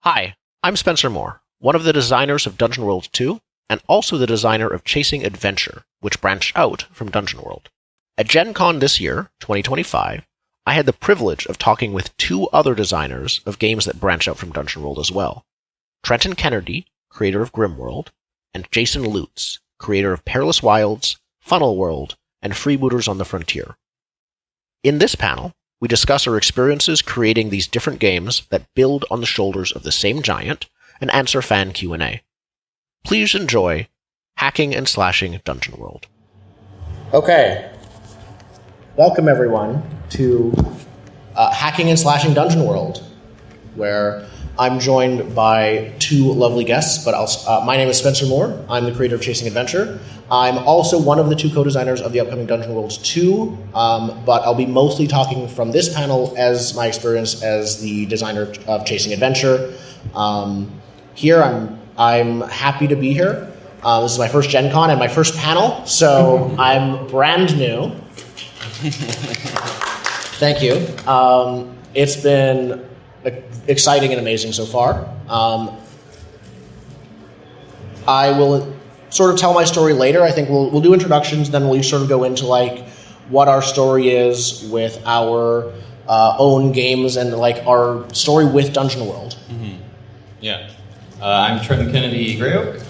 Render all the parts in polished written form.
Hi, I'm Spencer Moore, one of the designers of Dungeon World 2, and also the designer of Chasing Adventure, which branched out from Dungeon World. At Gen Con this year, 2025, I had the privilege of talking with two other designers of games that branch out from Dungeon World as well. Trenton Kennedy, creator of Grimworld, and Jason Lutes, creator of Perilous Wilds, Funnel World, and Freebooters on the Frontier. In this panel, we discuss our experiences creating these different games that build on the shoulders of the same giant and answer fan Q&A. Please enjoy Hacking and Slashing Dungeon World. Okay. Welcome, everyone, to Hacking and Slashing Dungeon World, where I'm joined by two lovely guests, but my name is Spencer Moore. I'm the creator of Chasing Adventure. I'm also one of the two co-designers of the upcoming Dungeon World 2, but I'll be mostly talking from this panel as my experience as the designer of Chasing Adventure. Here, I'm happy to be here. This is my first Gen Con and my first panel, so I'm brand new. Thank you. It's been exciting and amazing so far. I will sort of tell my story later. I think we'll do introductions, then we'll sort of go into like what our story is with our own games and like our story with Dungeon World. Mm-hmm. Yeah. I'm Trenton Kennedy Greyoak,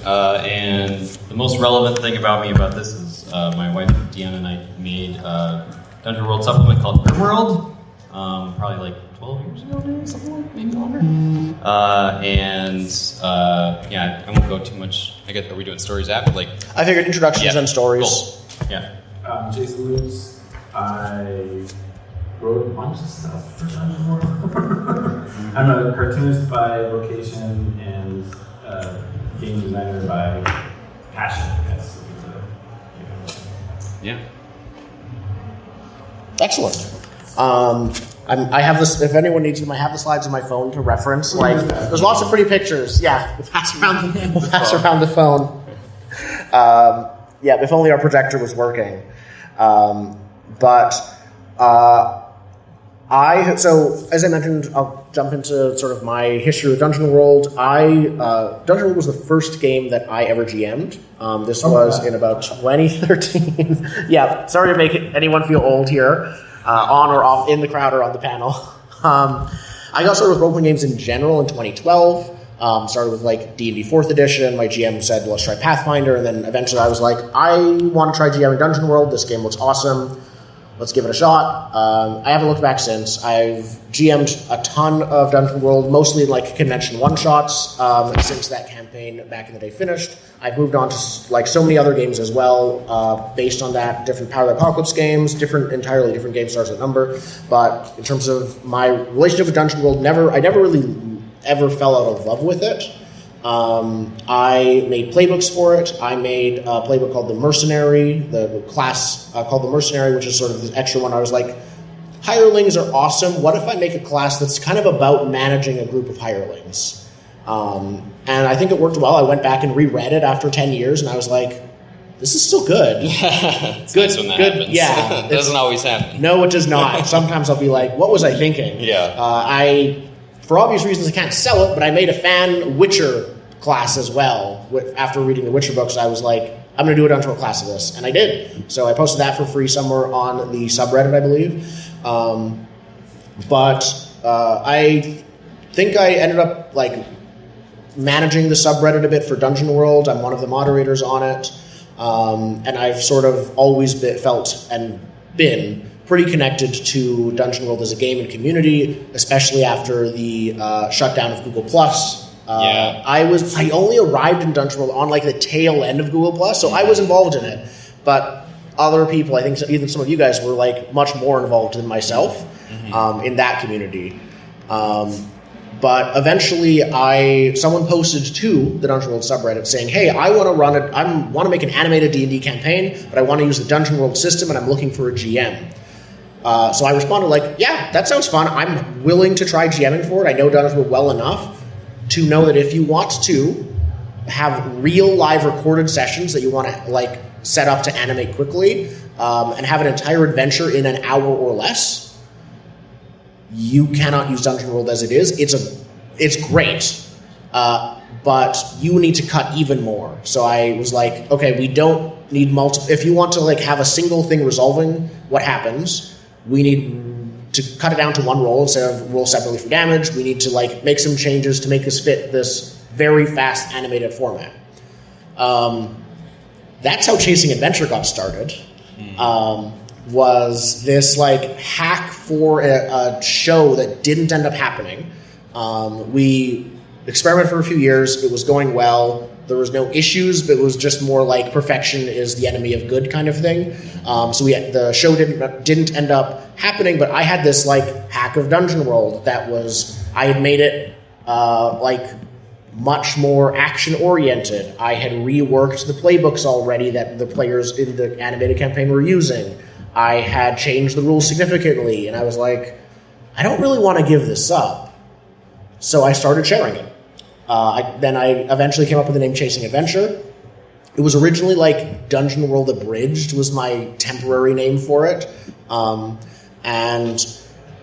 and the most relevant thing about me about this is my wife Deanna and I made a Dungeon World supplement called Grimworld, probably like 12 years ago now, something like maybe longer. Yeah, I won't go too much. I guess, are we doing stories after? Like, I figured introductions and stories. Cool. Yeah. Jason Lutes. I wrote a bunch of stuff for Dungeon World. I'm a cartoonist by vocation and game designer by passion, I guess. Yeah. Excellent. I have this. If anyone needs them, I have the slides on my phone to reference. Like, there's lots of pretty pictures. Yeah, we'll pass around the phone. Yeah, if only our projector was working. So as I mentioned, I'll jump into sort of my history with Dungeon World. Dungeon World was the first game that I ever GM'd. This was in about 2013. Yeah, sorry to make anyone feel old here. On or off, in the crowd or on the panel. I got started with role-playing games in general in 2012. Started with like D&D 4th edition. My GM said, let's try Pathfinder. And then eventually I was like, I want to try GMing Dungeon World. This game looks awesome. Let's give it a shot. I haven't looked back since. I've GM'd a ton of Dungeon World, mostly like convention one-shots. Since that campaign back in the day finished, I've moved on to like so many other games as well, based on that. Different Power of the Apocalypse games, entirely different game stars at number. But in terms of my relationship with Dungeon World, I never really ever fell out of love with it. I made playbooks for it. I made a playbook called the Mercenary, the class called the Mercenary, which is sort of the extra one. I was like, hirelings are awesome. What if I make a class that's kind of about managing a group of hirelings? And I think it worked well. I went back and reread it after 10 years, and I was like, this is still good. Yeah, it's good, nice when that happens. Yeah. It doesn't always happen. No, it does not. Sometimes I'll be like, what was I thinking? Yeah. For obvious reasons, I can't sell it, but I made a fan Witcher class as well. After reading the Witcher books, I was like, I'm going to do a Dungeon World class of this. And I did. So I posted that for free somewhere on the subreddit, I believe. I think I ended up like managing the subreddit a bit for Dungeon World. I'm one of the moderators on it. And I've sort of always felt and been pretty connected to Dungeon World as a game and community, especially after the shutdown of Google+. I only arrived in Dungeon World on like the tail end of Google+, so I was involved in it. But other people, I think even some of you guys were like much more involved than myself in that community. But eventually someone posted to the Dungeon World subreddit saying, hey, I want to make an animated D&D campaign, but I want to use the Dungeon World system and I'm looking for a GM. So I responded like, yeah, that sounds fun. I'm willing to try GMing for it. I know Dungeon World well enough to know that if you want to have real live recorded sessions that you want to like set up to animate quickly and have an entire adventure in an hour or less, you cannot use Dungeon World as it is. It's a it's great, but you need to cut even more. So I was like, okay, we don't need multiple. If you want to like have a single thing resolving what happens, we need to cut it down to one roll instead of roll separately for damage. We need to like make some changes to make this fit this very fast animated format. That's how Chasing Adventure got started. Was this like hack for a show that didn't end up happening. We experimented for a few years. It was going well. There was no issues, but it was just more like perfection is the enemy of good kind of thing. So the show didn't end up happening, but I had this like hack of Dungeon World that was, I had made it like much more action oriented. I had reworked the playbooks already that the players in the animated campaign were using. I had changed the rules significantly, and I was like, I don't really want to give this up. So I started sharing it. Then I eventually came up with the name Chasing Adventure. It was originally like Dungeon World Abridged was my temporary name for it. And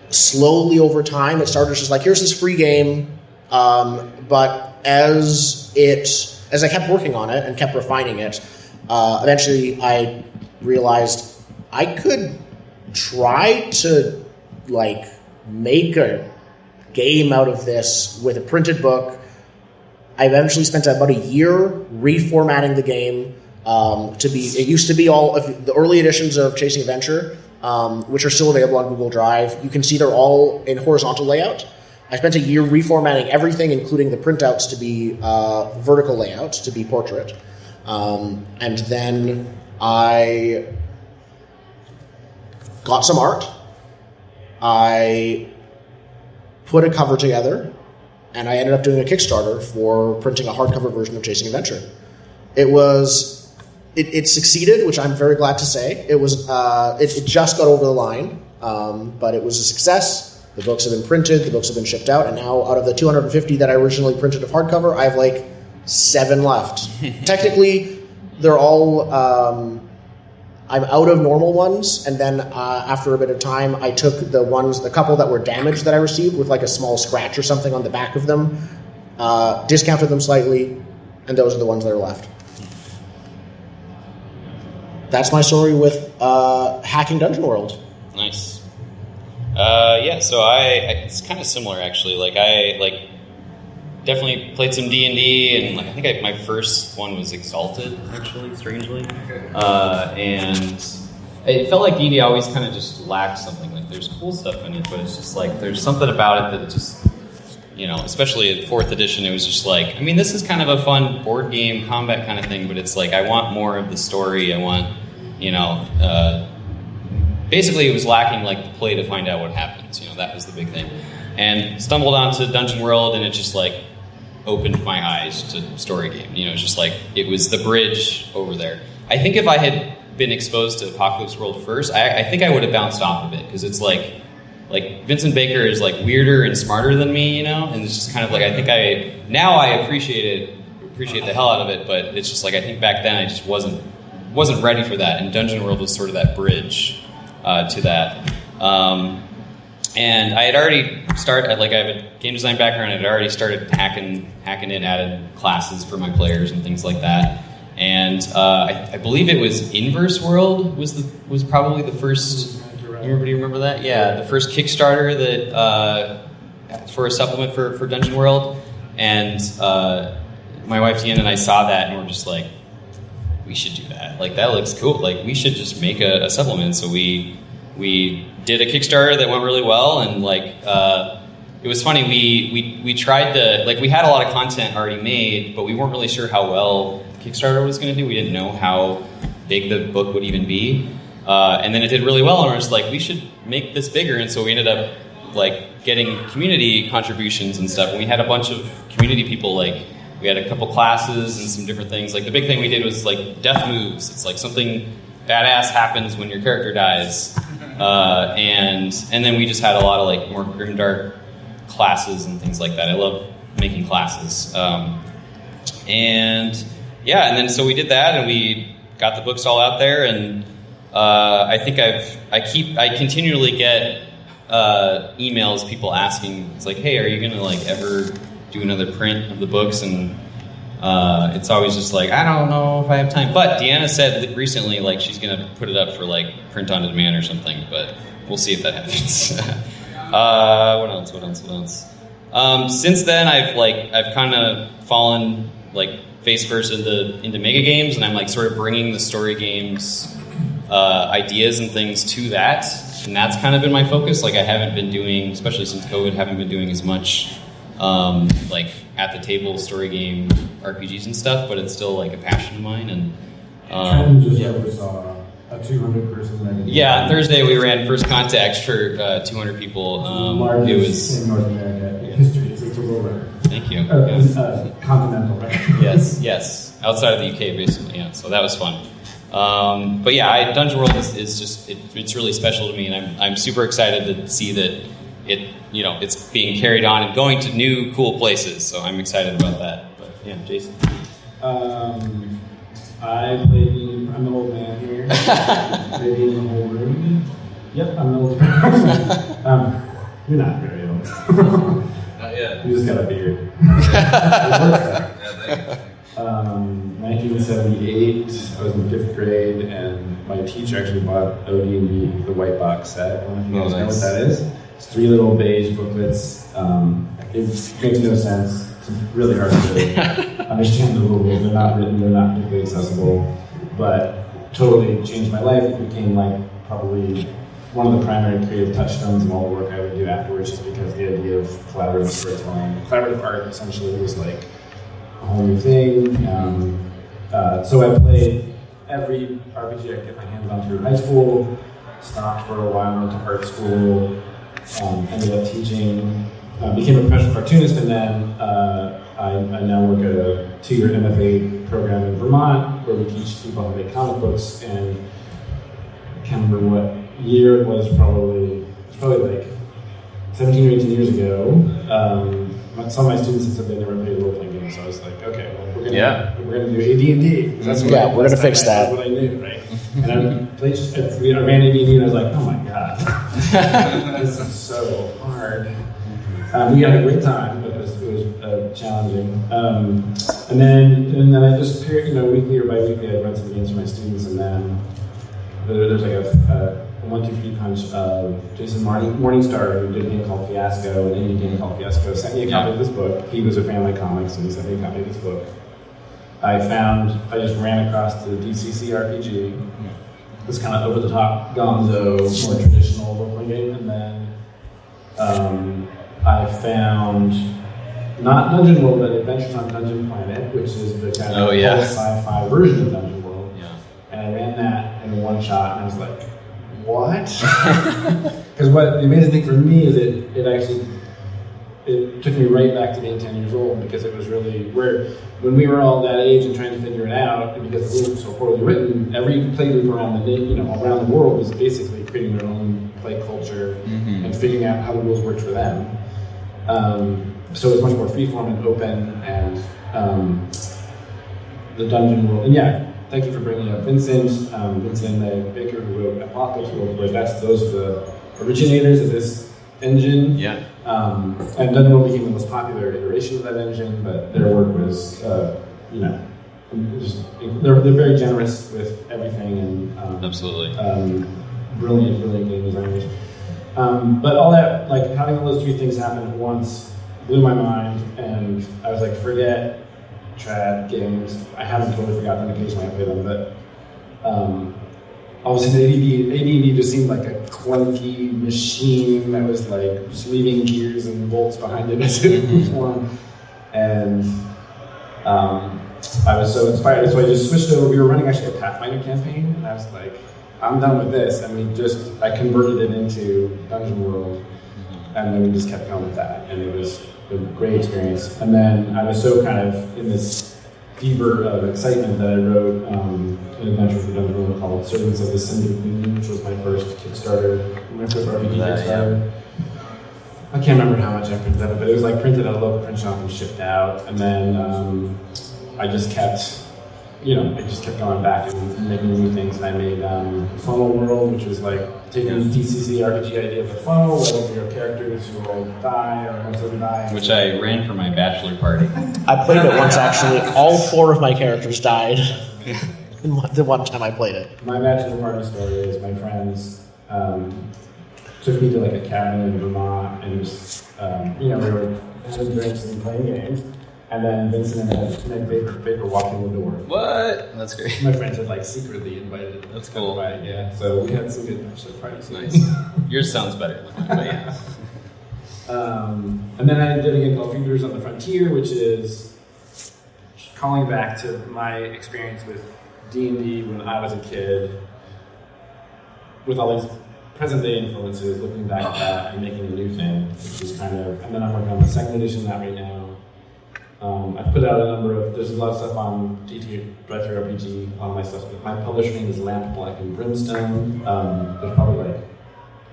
slowly over time, it started just like, here's this free game. But as I kept working on it and kept refining it, eventually I realized I could try to like make a game out of this with a printed book. I eventually spent about a year reformatting the game to be. It used to be all of the early editions of Chasing Adventure, which are still available on Google Drive. You can see they're all in horizontal layout. I spent a year reformatting everything, including the printouts, to be vertical layout, to be portrait. And then I got some art. I put a cover together, and I ended up doing a Kickstarter for printing a hardcover version of Chasing Adventure. It succeeded, which I'm very glad to say. It just got over the line, but it was a success. The books have been printed, the books have been shipped out, and now out of the 250 that I originally printed of hardcover, I have like 7 left. Technically, they're all, I'm out of normal ones, and then after a bit of time, I took the couple that were damaged that I received with like a small scratch or something on the back of them, discounted them slightly, and those are the ones that are left. That's my story with hacking Dungeon World. Nice. So it's kind of similar actually. Like I definitely played some D&D, and I think my first one was Exalted actually, strangely. And it felt like D&D always kind of just lacked something. Like there's cool stuff in it, but it's just like there's something about it that just, especially at 4th edition, it was just like, I mean, this is kind of a fun board game combat kind of thing, but it's like I want more of the story. I want, basically, it was lacking like the play to find out what happens. That was the big thing. And stumbled onto Dungeon World, and it just like opened my eyes to story game. It's just like it was the bridge over there. I think if I had been exposed to Apocalypse World first, I think I would have bounced off of it, because it's like Vincent Baker is like weirder and smarter than me, and it's just kind of like I think I appreciate the hell out of it, but it's just like I think back then I just wasn't ready for that, and Dungeon World was sort of that bridge to that. And I had already started, I have a game design background. I had already started hacking it, added classes for my players and things like that. And I believe it was Inverse World was probably the first. Everybody remember that? Yeah, the first Kickstarter that for a supplement for Dungeon World. And my wife Deanna and I saw that, and we're just like, we should do that. Like that looks cool. Like we should just make a supplement. So we did a Kickstarter that went really well, and it was funny. We tried to we had a lot of content already made, but we weren't really sure how well the Kickstarter was going to do. We didn't know how big the book would even be, and then it did really well, and we're just like, we should make this bigger. And so we ended up getting community contributions and stuff. And we had a bunch of community people. We had a couple classes and some different things. The big thing we did was death moves. It's something badass happens when your character dies. And then we just had a lot of more grimdark classes and things like that. I love making classes. And then so we did that, and we got the books all out there, and I think I continually get emails, people asking, it's like, hey, are you gonna like ever do another print of the books? And it's always just like, I don't know if I have time. But Deanna said that recently, like, she's gonna put it up for like print on demand or something. But we'll see if that happens. What else? Since then, I've kind of fallen like face first into mega games, and I'm like sort of bringing the story games ideas and things to that, and that's kind of been my focus. Like I haven't been doing, especially since COVID, haven't been doing as much like at the table story game RPGs and stuff, but it's still like a passion of mine. And Trenton just oversaw a 200-person mega game. Yeah, Thursday we ran First Contact for 200 people. Largest it was in North America in history. It's a world record. Thank you. Continental record. Yes. Outside of the UK, basically, yeah. So that was fun. But yeah, Dungeon World is just it's really special to me, and I'm super excited to see that it's being carried on and going to new cool places. So I'm excited about that. But yeah, Jason. I'm the old man here. Maybe in the whole room. Yep, I'm the old man. You're not very old. Not yet. You just got a beard. It works out. 1978, I was in 5th grade, and my teacher actually bought OD&D, the white box set. I don't know if you guys know what that is. It's 3 little beige booklets. It makes no sense. It's really hard to understand the rules. They're not written, they're not particularly accessible, but totally changed my life. It became like probably one of the primary creative touchstones of all the work I would do afterwards, just because the idea of collaborative storytelling, collaborative art essentially was like a whole new thing. So I played every RPG I could get my hands on through high school, stopped for a while, went to art school, ended up teaching, became a professional cartoonist, and then I now work at a 2-year MFA program in Vermont where we teach people how to make comic books, and I can't remember what year it was, probably like 17 or 18 years ago. Some of my students had said they never played a role-playing game, so I was like, okay, well, we're gonna do AD&D. We're gonna fix that. That's what I knew, right? And I ran AD&D, and I was like, oh my god, this is so hard. We had a great time, but it was challenging. And then I just, weekly or bi-weekly, I'd run some games for my students, and then there's like a 1-2-3 punch of Jason Morningstar, who did a game called Fiasco, an indie game called Fiasco, sent me a copy of this book. He was a fan of my comics, and he sent me a copy of this book. I just ran across the DCC RPG, this kind of over-the-top gonzo, more traditional role-playing game, and then I found not Dungeon World, but Adventures on Dungeon Planet, which is the kind of sci-fi version of Dungeon World. Yeah. And I ran that in one shot, and I was like, what? Because what the amazing thing for me is it took me right back to being 10 years old, because it was really when we were all that age and trying to figure it out, and because the rules were so poorly written, every play group around the world was basically creating their own play culture and figuring out how the rules worked for them. So it was much more freeform and open, and the Dungeon World. And yeah, thank you for bringing up Vincent Baker, who wrote Apocalypse World, where those are the originators of this engine. Yeah. And Dungeon World became the most popular iteration of that engine, but their work was, they're very generous with everything, and absolutely brilliant game designers. But all that, like having all those 3 things happen at once, blew my mind, and I was like, forget trad games. I haven't totally forgotten them. Occasionally I play them, but all of a sudden AD&D just seemed like a clunky machine that was like just leaving gears and bolts behind it as it moved along. And I was so inspired, so I just switched over. We were running actually a Pathfinder campaign, and I was like, I'm done with this. And I converted it into Dungeon World, and then we just kept going with that, and it was a great experience. And then I was so kind of in this fever of excitement that I wrote an adventure for Dungeon World called Servants of the Syndic Moon, which was my first Kickstarter, my first RPG Kickstarter. Yeah. I can't remember how much I printed of it, but it was like printed at a local print shop and shipped out. And then I just kept I just kept going back and making new things. And I made Funnel World, which was like taking the DCC RPG idea of a funnel, where your characters who all die or most of them die. Which I ran for my bachelor party. I played it once, actually. All 4 of my characters died the one time I played it. My bachelor party story is my friends took me to like a cabin in Vermont and just, we were having drinks and playing games. And then Vincent and Baker walked in the door. What? That's great. My friends had like secretly invited them. That's cool. Right, yeah. So we had some good bachelor parties. Nice. Yours sounds better. But yeah. And then I did a game called Freebooters on the Frontier, which is calling back to my experience with D&D when I was a kid, with all these present-day influences, looking back at that and making a new thing, which is kind of... And then I'm working on the second edition of that right now. I've put out a number of... There's a lot of stuff on DT Drive-Thru RPG, a lot of my stuff. My publisher name is Lamp Black and Brimstone. There's probably like...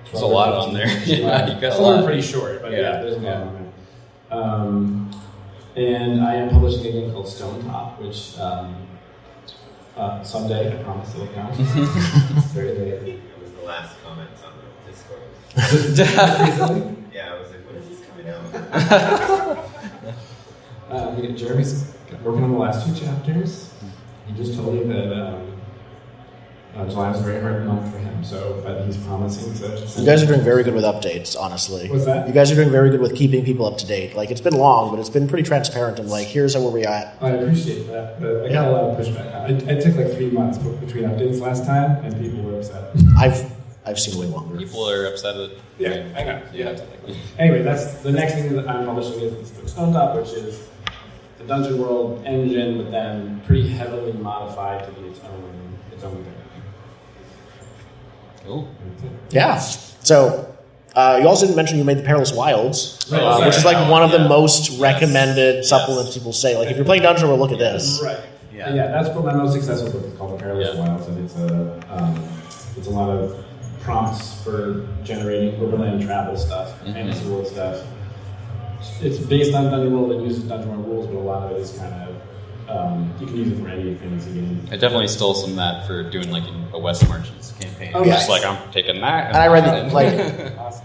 There's a lot on there. Yeah, you got a lot. Pretty short, but yeah there's a lot on there. And I am publishing a game called Stone Top, which someday, I promise, it'll come. It's very late. It was the last comments on the Discord. Yeah, I was like, when is this coming out? Jeremy's working on the last 2 chapters. He just told me that July was a very hard month for him, but he's promising to... You guys are doing very good with updates, honestly. What's that? You guys are doing very good with keeping people up to date. Like, it's been long, but it's been pretty transparent and like, here's where we're at. I appreciate that, but I got a lot of pushback. I took like 3 months between updates last time, and people were upset. I've seen way longer. People are upset at it. Yeah, I know. Yeah. Anyway, that's the next thing that I'm publishing is the Stone Top, which is the Dungeon World engine, but then pretty heavily modified to be its own thing. Cool. Yeah. So, you also didn't mention you made the Perilous Wilds, Right. which is like one of the most recommended supplements people say. Like, if you're playing Dungeon World, look at this. Right. Yeah, that's what my most successful book is called, The Perilous Wilds, and it's a lot of prompts for generating overland travel stuff, fantasy world stuff. It's based on Dungeon World. It uses Dungeon World rules, but a lot of it is kind of you can use it for any fantasy game. I definitely stole some of that for doing like a West Marches campaign. Oh, Just nice. like I'm taking that. And I read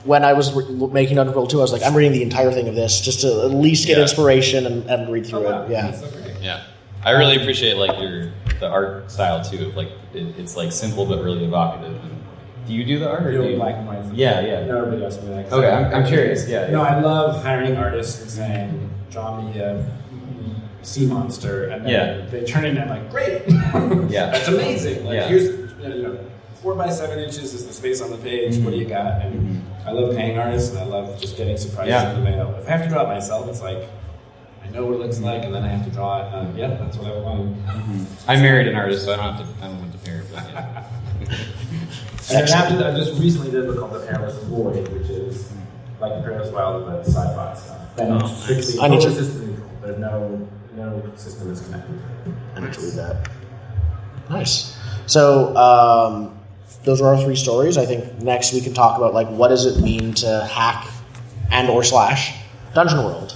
when I was making Dungeon World 2, I was like, I'm reading the entire thing of this just to at least get inspiration and read through it. Yeah. That's so great. Yeah, I really appreciate like the art style too. Like it's like simple but really evocative. And do you do the art? Or do you... black and white. Yeah. Nobody else me that. Okay, I'm curious. Yeah. No, I love hiring artists and saying, draw me a sea monster, and then they turn it in, and I'm like, great. Yeah. That's amazing. Like, Yeah. here's 4 by 7 inches is the space on the page. What do you got? And I love paying artists, and I love just getting surprises in the mail. If I have to draw it myself, it's like I know what it looks like, and then I have to draw it. That's what I want. I married an artist, so I don't have to pay her. But yeah. And then after that, I just recently did a book called The Perilous Void, which is like the Perilous Wilds, but sci-fi stuff. And it's strictly I need to- system neutral. There's no system is connected. I need to read that. Nice. So, those are our 3 stories. I think next we can talk about like what does it mean to hack and or slash Dungeon World.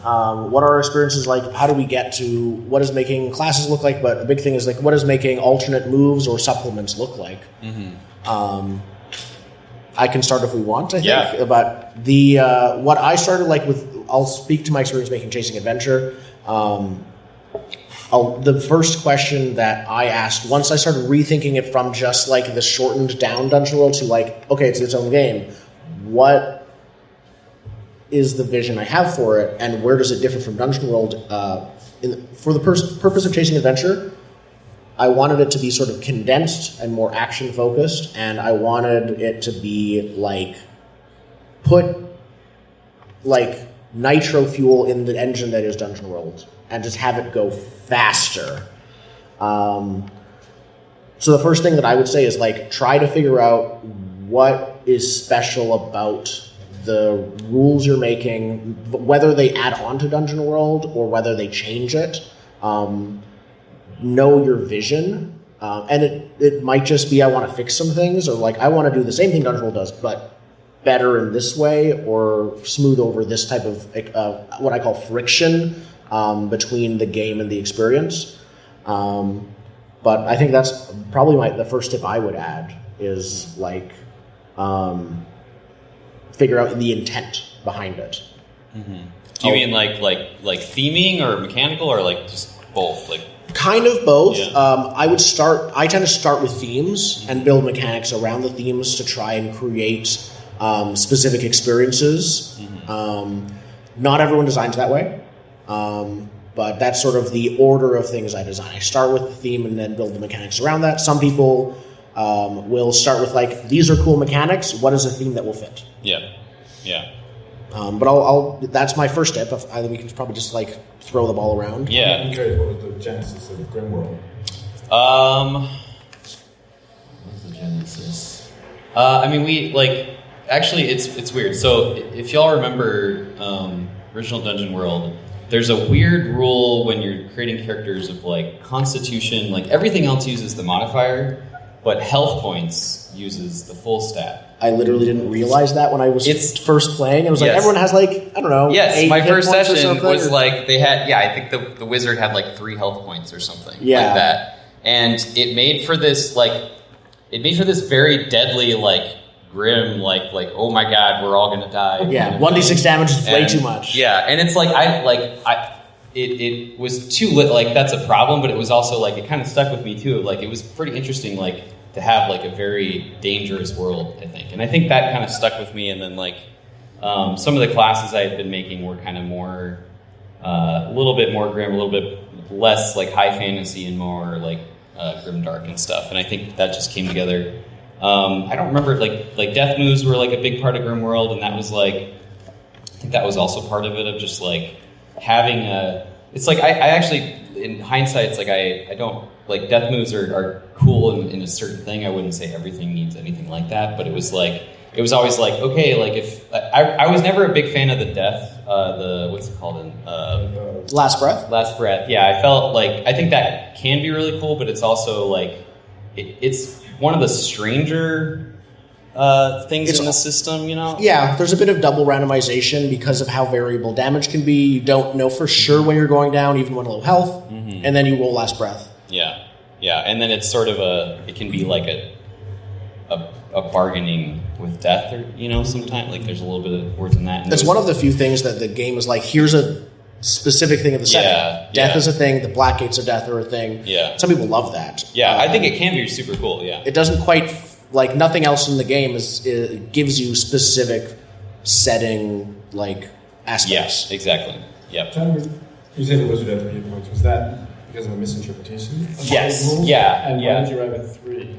What are our experiences like? How do we get to what does making classes look like? But the big thing is like what does making alternate moves or supplements look like? I can start if we want. I think about the what I started like with. I'll speak to my experience making Chasing Adventure. The first question that I asked once I started rethinking it from just like the shortened down Dungeon World to like, okay, it's its own game. What is the vision I have for it, and where does it differ from Dungeon World? For the purpose of Chasing Adventure, I wanted it to be sort of condensed and more action focused, and I wanted it to be like put like nitro fuel in the engine that is Dungeon World and just have it go faster. So the first thing that I would say is like try to figure out what is special about the rules you're making, whether they add on to Dungeon World or whether they change it. Know your vision, and it might just be I want to fix some things, or like I want to do the same thing Dungeon World does, but better in this way, or smooth over this type of what I call friction between the game and the experience. And But I think that's probably the first tip I would add is like figure out the intent behind it. Mm-hmm. Do you mean like theming or mechanical or like just both? Like kind of both. Yeah. I tend to start with themes and build mechanics around the themes to try and create specific experiences. Mm-hmm. Not everyone designs that way. But that's sort of the order of things I design. I start with the theme and then build the mechanics around that. Some people will start with like, these are cool mechanics. What is a theme that will fit? Yeah. But I'll that's my first step. I think we can probably just like throw the ball around. Yeah. I'm curious, what was the genesis of Grimworld? What was the genesis? I mean, we like actually it's weird. So if y'all remember original Dungeon World, there's a weird rule when you're creating characters of like Constitution, like everything else uses the modifier, but health points uses the full stat. I literally didn't realize that when I was first playing. It was like, everyone has like, I don't know. Yes, my first session was or... like, they had, I think the wizard had like 3 health points or something like that. And it made for this very deadly, like, grim, like, oh my god, we're all gonna die. Yeah, 1d6 damage is way too much. Yeah, and it's like, it was too lit, like, that's a problem, but it was also like, it kind of stuck with me too. Like, it was pretty interesting, like, to have like a very dangerous world, I think. And I think that kind of stuck with me. And then like some of the classes I had been making were kind of more, a little bit more grim, a little bit less like high fantasy and more like grimdark and stuff. And I think that just came together. I don't remember, like death moves were like a big part of Grimworld, and that was like, I think that was also part of it, of just like having it's like I actually, in hindsight, it's like I don't, like death moves are cool in a certain thing. I wouldn't say everything needs anything like that, but it was always like, okay, like if I was never a big fan of the death, what's it called? Last Breath? Last Breath, yeah. I felt like, I think that can be really cool, but it's also like, it's one of the stranger things in the system, you know? Yeah, there's a bit of double randomization because of how variable damage can be. You don't know for sure when you're going down, even when low health, and then you roll Last Breath. Yeah, and then it's sort of it can be like a bargaining with death, or, you know, sometimes, like there's a little bit of words in that. It's one of the few things that the game is like, here's a specific thing of the setting. Death is a thing, the Black Gates of Death are a thing. Yeah. Some people love that. Yeah, I think it can be super cool, yeah. It doesn't quite, like nothing else in the game it gives you specific setting, like, aspects. Yes, exactly. Yep. You said the wizard had 3 hit points. Was that because of a misinterpretation? Yes. And why did you arrive at 3?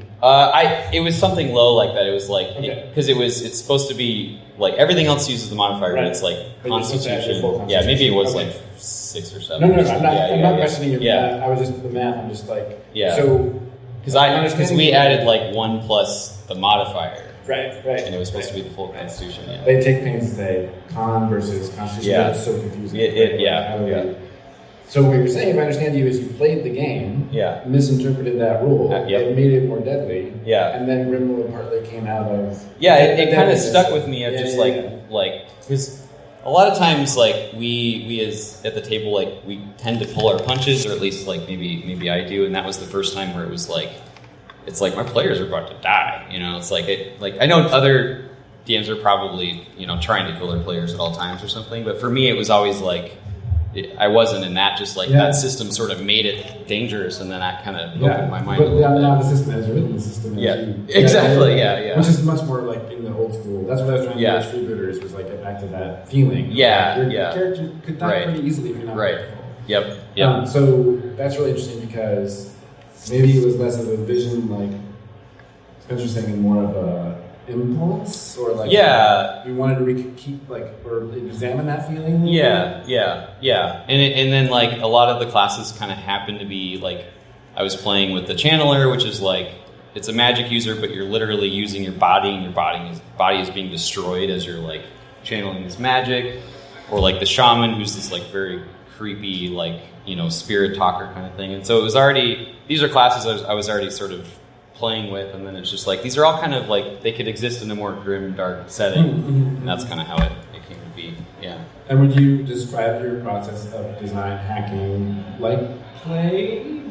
It was something low like that. It was like, because it's supposed to be like everything else uses the modifier, but it's like Constitution. Yeah, maybe it was like 6 or 7. No, I'm not questioning your math. I was just the math. I'm just like, so because we added like 1 plus the modifier. Right. And it was supposed to be the full Constitution. Yeah. They take pains to say con versus Constitution. Yeah. That's so confusing. So what you're saying, if I understand you, is you played the game, misinterpreted that rule, it made it more deadly, and then Grimworld partly came out of... Yeah, it kind of stuck with me of just like, because a lot of times, like, we as at the table, like, we tend to pull our punches, or at least, like, maybe I do, and that was the first time where it was like, it's like, my players are about to die, you know? It's like, I know other DMs are probably, you know, trying to kill their players at all times or something, but for me, it was always like, I wasn't in that, just like that system sort of made it dangerous, and then that kind of opened my mind a little bit. Now the system has written the system. Exactly, Which is much more like in the old school. That's what I was trying to do with Freebooters, was like get back to that feeling. Your character could die pretty easily if you're not careful. Yep. So that's really interesting, because maybe it was less of a vision, like Spencer's saying, and more of a impulse, or like you wanted to keep or examine that feeling. And then like a lot of the classes kind of happened to be like, I was playing with the Channeler, which is like, it's a magic user, but you're literally using your body, and your body is being destroyed as you're like channeling this magic. Or like the Shaman, who's this like very creepy, like, you know, spirit talker kind of thing. And so it was already, these are classes I was already sort of playing with, and then it's just like, these are all kind of like, they could exist in a more grim, dark setting, and that's kind of how it came to be. And would you describe your process of design hacking like play?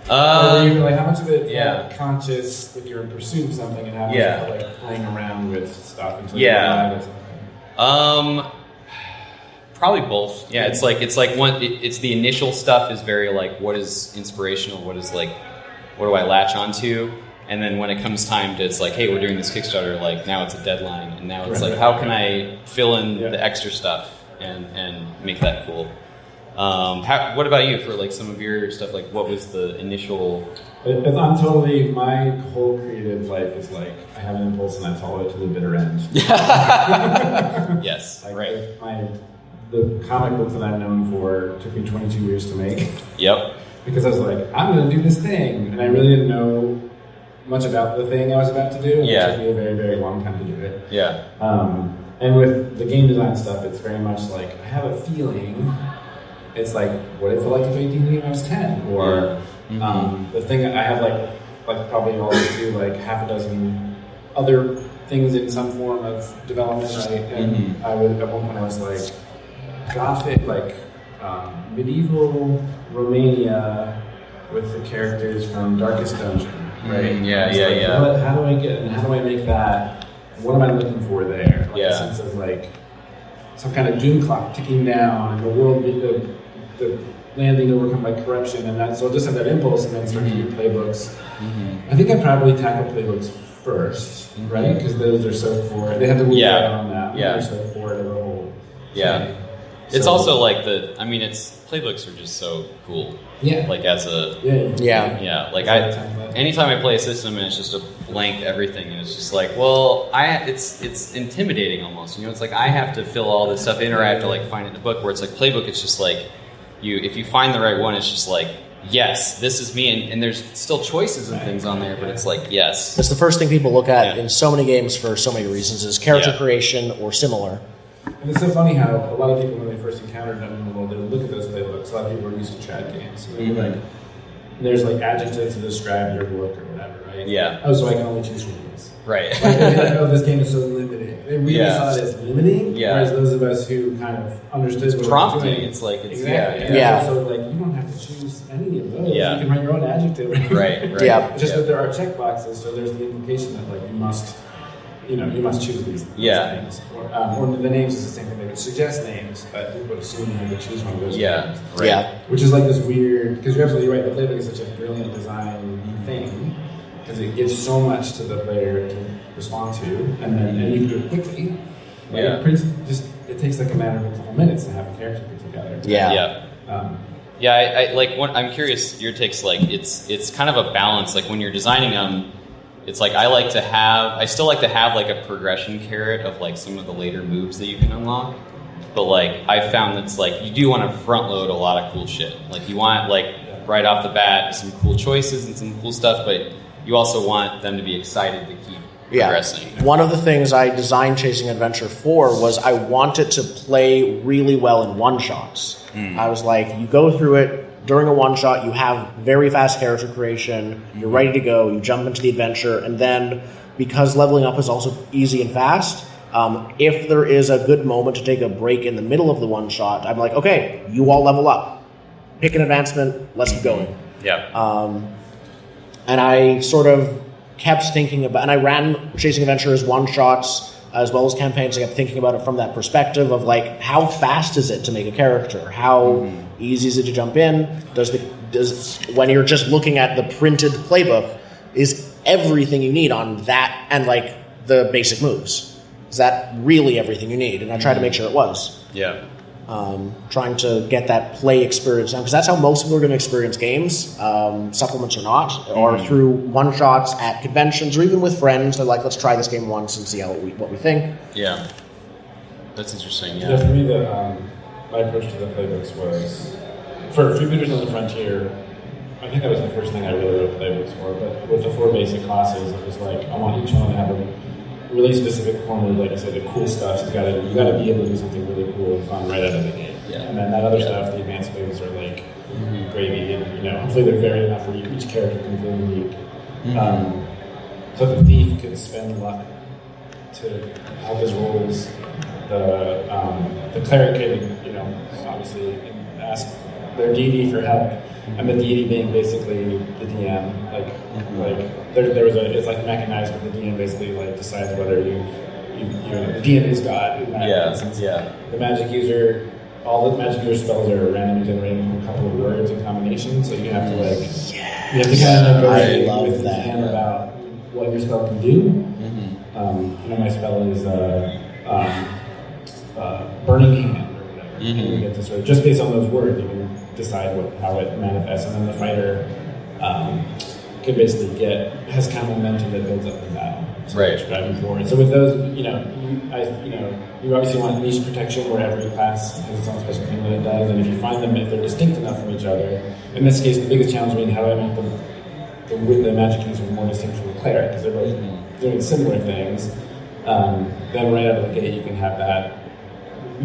Like how much of it Yeah. felt conscious if you're pursuing something, and how much Yeah. of it like playing around with stuff until Yeah. you arrive at Probably both. Yeah, it's like it's the initial stuff is very like what is inspirational, what is like what do I latch onto, and then when it comes time to it's like, hey, we're doing this Kickstarter, like now it's a deadline, and now it's like how can I fill in the extra stuff and make that cool. What about you for like some of your stuff? Like, what was the initial? I'm totally, my whole creative life is like I have an impulse and I follow it to the bitter end. Yes, like, right. The comic book that I'm known for took me 22 years to make. Yep. Because I was like, I'm going to do this thing, and I really didn't know much about the thing I was about to do. And it took me a very, very long time to do it. Yeah. And with the game design stuff, it's very much like I have a feeling. It's like, what if I like to play D&D when I was 10? Or the thing that I have like probably always do like half a dozen other things in some form of development, right? And I would, at one point I was like, Gothic, like medieval Romania with the characters from Darkest Dungeon, right? How do I make that? What am I looking for there? Like a sense of like some kind of doom clock ticking down, and the world, the land being overcome by corruption, and that. So I'll just have that impulse, and then start to do playbooks. I think I probably tackled playbooks first, right? Because those are so forward. They have the work on that. They're so forward of the whole. Yeah. It's also like playbooks are just so cool. Yeah. Like as a like anytime I play a system and it's just a blank everything and it's just like, well, it's intimidating almost. You know, it's like I have to fill all this stuff in, or I have to like find it in a book. Where it's like playbook, it's just like if you find the right one, it's just like, yes, this is me, and there's still choices and things on there, but it's like, yes. It's the first thing people look at in so many games for so many reasons is character creation or similar. And it's so funny how a lot of people, when they first encountered them in the world, they would look at those playbooks. A lot of people are used to trad games. So they'd be like, there's like adjectives to describe your book or whatever, right? Yeah. Oh, so I can only choose from these. Right. Like, they'd be like, oh, this game is so limiting. They really saw it as limiting, whereas those of us who kind of understood what prompting, doing, it's like, it's, So like, you don't have to choose any of those. Yeah. You can write your own adjective. Right. Yeah. It's just that there are check boxes, so there's the implication that like you must choose these things. Or the names is the same thing. They would suggest names, but people would assume you would choose one of those names. Right. Yeah. Which is like this weird, because you're absolutely right, the playbook is such a brilliant design thing, because it gives so much to the player to respond to, and you can do it quickly. Like it takes like a matter of a couple minutes to have a character put together. I'm curious your takes. Like it's kind of a balance. Like when you're designing them, it's like I still like to have like a progression carrot of like some of the later moves that you can unlock. But like I found that's like you do want to front load a lot of cool shit. Like you want like right off the bat some cool choices and some cool stuff, but you also want them to be excited to keep progressing. One of the things I designed Chasing Adventure for was I wanted to play really well in one-shots. I was like, you go through it during a one-shot, you have very fast character creation, you're ready to go, you jump into the adventure, and then because leveling up is also easy and fast, if there is a good moment to take a break in the middle of the one-shot, I'm like, okay, you all level up. Pick an advancement, let's keep going. Yeah. And I sort of kept thinking about, and I ran Chasing Adventure as one-shots as well as campaigns. I kept thinking about it from that perspective of like, how fast is it to make a character? How easy is it to jump in? Does when you're just looking at the printed playbook, is everything you need on that and like the basic moves? Is that really everything you need? And I tried to make sure it was. Yeah. Trying to get that play experience down, because that's how most people are going to experience games, supplements or not, or through one-shots at conventions, or even with friends. They're like, let's try this game once and see what we think. Yeah. That's interesting, Yeah, for me, my approach to the playbooks was, for Freebooters on the Frontier, I think that was the first thing I really wrote playbooks for, but with the 4 basic classes, it was like, I want each one to have a really specific formula. Like I said, the cool stuff, you gotta be able to do something really cool and fun right out of the gate. Yeah. And then that other stuff, the advanced moves are like gravy, and hopefully they're varied enough where each character can feel unique. So the thief could spend luck to help his rolls. The cleric could, obviously ask their deity for help. and the deity being basically the DM. It's like mechanized, but the DM basically like decides whether the DM is God. In that instance. The magic user, all the magic user spells are randomly generated from a couple of words in combination, so you have to you have to kind of negotiate with the DM about what your spell can do. My spell is Burning Hand. And you get to sort of, just based on those words, you can decide how it manifests, and then the fighter can basically has kind of momentum that builds up the battle. Driving forward. So with those, you obviously want niche protection where every class has its own special thing that it does, and if you find them, if they're distinct enough from each other, in this case, the biggest challenge being how do I make them with the magic user more distinct from the cleric, because they're both doing similar things. Then right out of the gate, you can have that.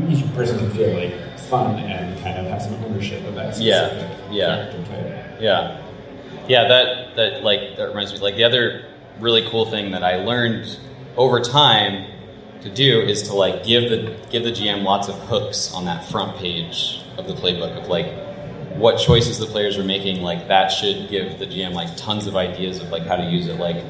Each person can feel like fun and kind of have some ownership of that specific character type. That reminds me. Like the other really cool thing that I learned over time to do is to like give the GM lots of hooks on that front page of the playbook of like what choices the players are making. Like that should give the GM like tons of ideas of like how to use it. Like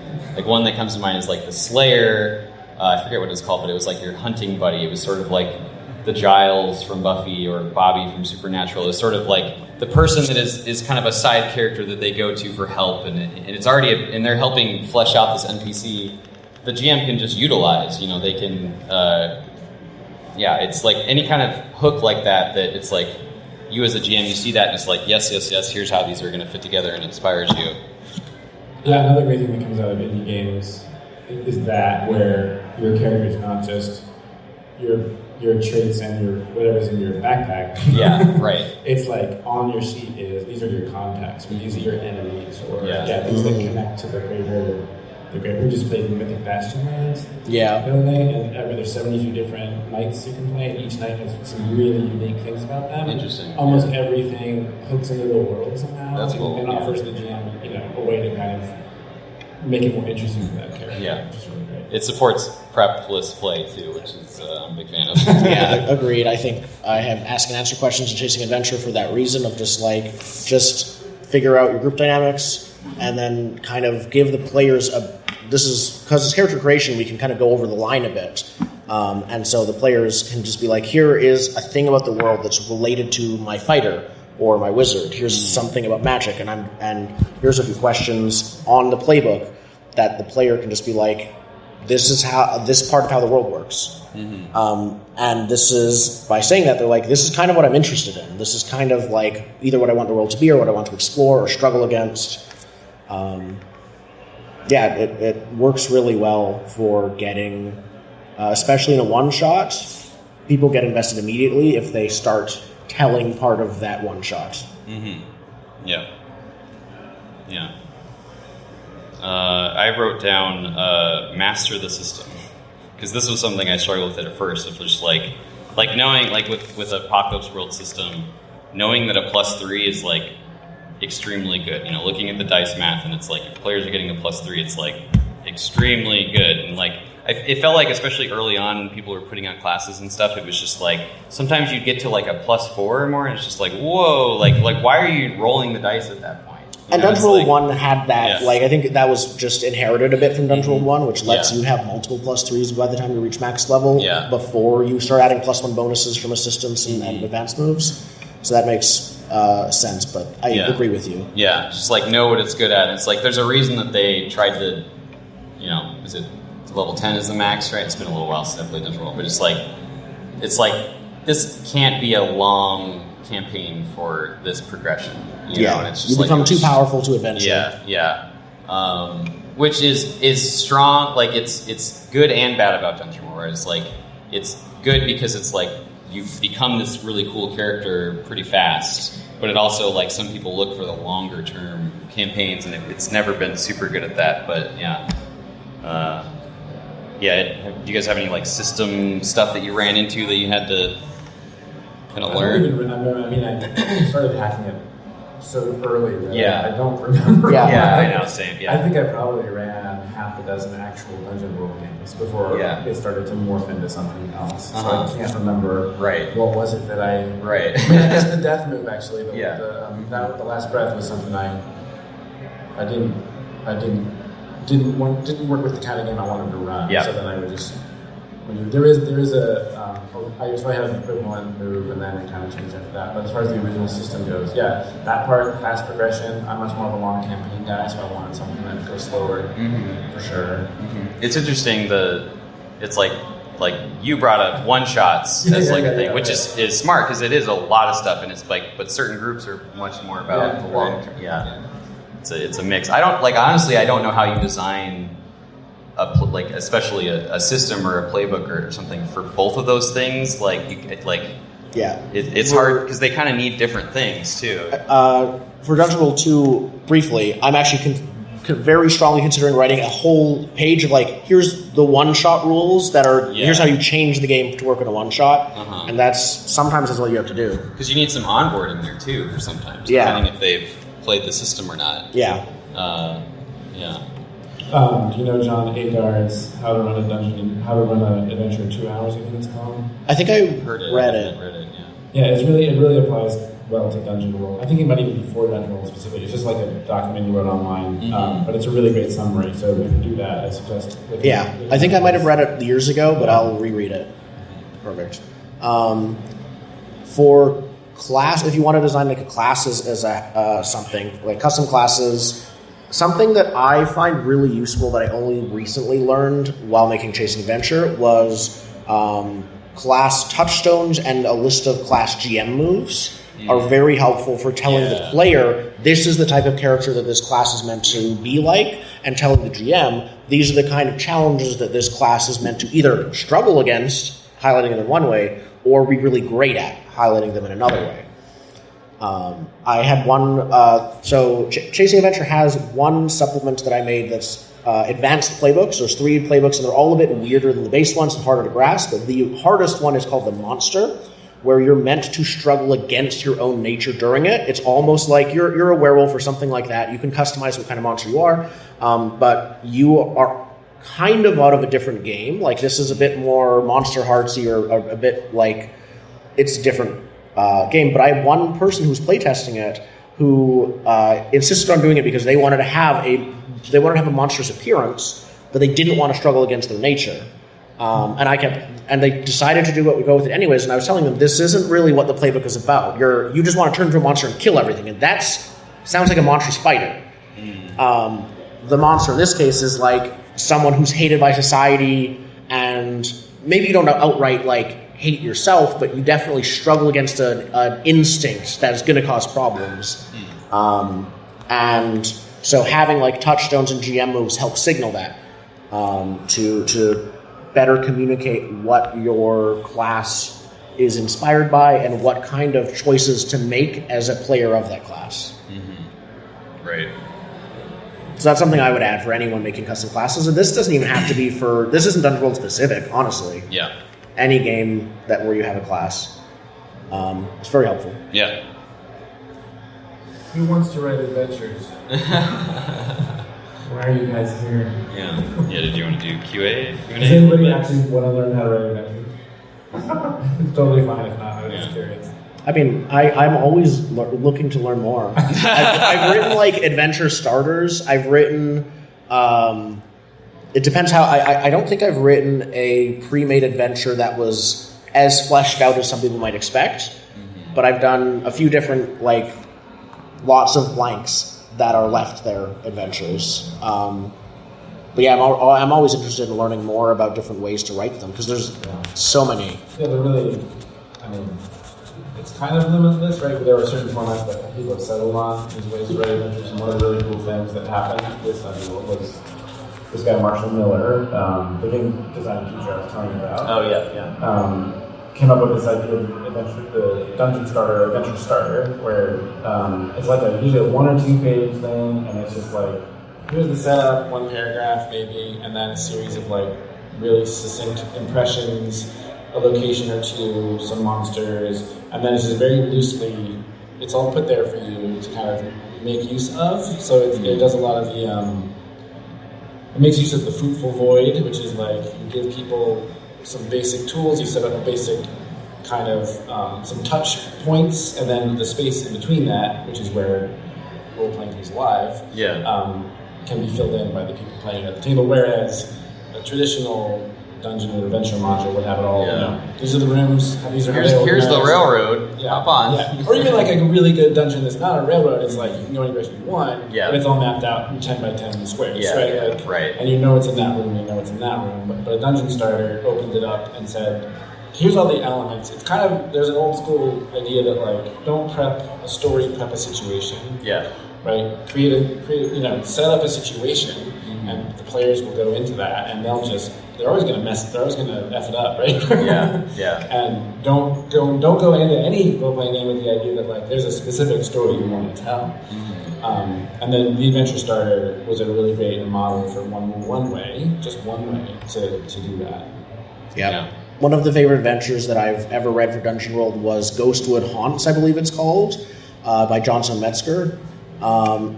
one that comes to mind is like the Slayer. I forget what it's called, but it was like your hunting buddy. It was sort of like the Giles from Buffy or Bobby from Supernatural. It was sort of like the person that is kind of a side character that they go to for help, and it's already and they're helping flesh out this NPC. The GM can just utilize. They can. It's like any kind of hook like that. That it's like you as a GM, you see that and it's like yes. Here's how these are going to fit together, and it inspires you. Yeah, another great thing that comes out of indie games is that where your character is not just your traits and your whatever's in your backpack. Yeah, right. It's like on your sheet these are your contacts, or these are your enemies, or things that connect to the greater. We just played Mythic Bastion lands the other day, and there's 72 different knights you can play, and each knight has some really unique things about them. Interesting. Almost everything hooks into the world somehow. That's cool. And offers the GM, a way to kind of make it more interesting for that character. Yeah. Which is really great. It supports prep-less play too, which is I'm a big fan of. Yeah, agreed. I think I have ask and answer questions in Chasing Adventure for that reason of just figure out your group dynamics and then kind of give the players because it's character creation, we can kind of go over the line a bit. And so the players can just be like, here is a thing about the world that's related to my fighter or my wizard. Here's something about magic, and here's a few questions on the playbook that the player can just be like, this part of how the world works. And this is, by saying that, they're like, this is kind of what I'm interested in. This is kind of like either what I want the world to be or what I want to explore or struggle against. It works really well for getting, especially in a one-shot, people get invested immediately if they start telling part of that one-shot. Yeah. I wrote down master the system, because this was something I struggled with at first, which was like knowing, like with Apocalypse World system, knowing that a +3 is like extremely good. Looking at the dice math, and it's like if players are getting a +3, it's like extremely good. And like it felt like, especially early on when people were putting out classes and stuff, it was just like sometimes you'd get to like a +4 or more, and it's just like whoa, like why are you rolling the dice at that point? And Dungeon World 1 had that, I think that was just inherited a bit from Dungeon World 1, which lets you have multiple +3s by the time you reach max level before you start adding +1 bonuses from assistance and advanced moves. So that makes sense, but I agree with you. Yeah, just like know what it's good at. And it's like there's a reason that they tried to, is it level 10 is the max, right? It's been a little while since I played Dungeon World, but it's like this can't be a long campaign for this progression. And it's just you become too powerful to adventure. Which is strong. Like it's good and bad about Dungeon World. Where it's like it's good because it's like you become this really cool character pretty fast, but it also, like, some people look for the longer term campaigns, and it's never been super good at that. But do you guys have any like system stuff that you ran into that you had to kind of learn? I don't even remember. I mean, I started hacking it so early that Yeah. I don't remember. Yeah, I know, same. I Yeah, think I probably ran half a dozen actual Dungeon World games before it started to morph into something else. So I can't remember what was it that I... Right. I mean, I guess the death move, actually. The last breath was something I didn't work with the kind of game I wanted to run. Yeah. So then I would just... There is a... I usually have an equivalent move and then it kind of changes after that. But as far as the original system goes, that part, fast progression, I'm much more of a long campaign guy, so I wanted something that goes slower, for sure. Mm-hmm. It's interesting, it's like you brought up one-shots as a thing, which is smart, because it is a lot of stuff, and it's like, but certain groups are much more about the long term. Yeah. It's a mix. I don't, honestly, I don't know how you design especially a system or a playbook or something for both of those things. It's hard because they kind of need different things too. For Dungeon World 2, briefly, I'm actually very strongly considering writing a whole page of here's the one-shot rules that are here's how you change the game to work in a one-shot, and sometimes that's what you have to do. Because you need some onboarding there too, for sometimes depending if they've played the system or not. Yeah. Do you know, John, Adar's How to Run an Adventure in 2 Hours, I think it's called? I think I read it. Yeah, it really applies well to Dungeon World. I think it might even be for Dungeon World specifically. It's just like a document you wrote online, but it's a really great summary. So if you do that, I suggest. I think I might have read it years ago, but I'll reread it. Perfect. For class, if you want to design a class as a something like custom classes. Something that I find really useful that I only recently learned while making Chasing Adventure was class touchstones and a list of class GM moves are very helpful for telling the player this is the type of character that this class is meant to be like, and telling the GM these are the kind of challenges that this class is meant to either struggle against, highlighting them in one way, or be really great at, highlighting them in another way. I had one, Chasing Adventure has one supplement that I made that's advanced playbooks. There's 3 playbooks, and they're all a bit weirder than the base ones and harder to grasp. But the hardest one is called the Monster, where you're meant to struggle against your own nature during it. It's almost like you're a werewolf or something like that. You can customize what kind of monster you are, but you are kind of out of a different game. Like, this is a bit more Monster Heartsy or a bit like it's different game, but I had one person who was playtesting it who insisted on doing it because they wanted to have a monstrous appearance, but they didn't want to struggle against their nature. And they decided to go with it anyways. And I was telling them this isn't really what the playbook is about. You just want to turn into a monster and kill everything, and that sounds like a monstrous fighter. The monster in this case is like someone who's hated by society, and maybe you don't outright hate yourself, but you definitely struggle against an instinct that is going to cause problems. And so having touchstones and GM moves help signal that to better communicate what your class is inspired by and what kind of choices to make as a player of that class. Right. So that's something I would add for anyone making custom classes. And this doesn't even have to be this isn't Dungeon World specific, honestly. Yeah. Any game where you have a class. It's very helpful. Yeah. Who wants to write adventures? Why are you guys here? Yeah. Did you want to do QA? Does anybody actually want to learn how to write adventures? It's totally fine if not. I was just curious. I mean, I'm always looking to learn more. I've written adventure starters. I've written. It depends how. I don't think I've written a pre-made adventure that was as fleshed out as some people might expect. But I've done a few different lots of blanks that are left there adventures. But yeah, I'm always interested in learning more about different ways to write them because there's so many. Yeah, they're really. I mean, it's kind of limitless, right? But there are certain formats that people have settled on as ways to write adventures. And one of the really cool things that happened with was this guy Marshall Miller, the game design teacher I was telling you about. Oh yeah. Came up with this idea of the Adventure Starter, where it's usually a 1 or 2 page thing, and it's just here's the setup, 1 paragraph maybe, and then a series of really succinct impressions, a location or 2, some monsters, and then it's just very loosely it's all put there for you to kind of make use of. So it does a lot of the, it makes use of the fruitful void, which is like you give people some basic tools, you set up a basic kind of some touch points, and then the space in between that, which is where role-playing comes alive, can be filled in by the people playing at the table, whereas a traditional dungeon or adventure module would have it all. These are the rooms. These are here's the railroad. Hop on. Yeah. Or even like a really good dungeon that's not a railroad. It's like you can go any direction you want. Yeah. And it's all mapped out in 10 by 10 squares. Yeah. Right. And you know it's in that room. You know it's in that room. But a dungeon starter opened it up and said, "Here's all the elements." It's kind of there's an old school idea that like don't prep a story, prep a situation. Yeah. Right. Set up a situation, and the players will go into that, and they're always going to f it up, right? And don't go into any role-playing game with the idea that like there's a specific story you want to tell. And then the Adventure Starter was a really great model for one way to do that. Yeah. One of the favorite adventures that I've ever read for Dungeon World was Ghostwood Haunts, I believe it's called, by Johnson Metzger.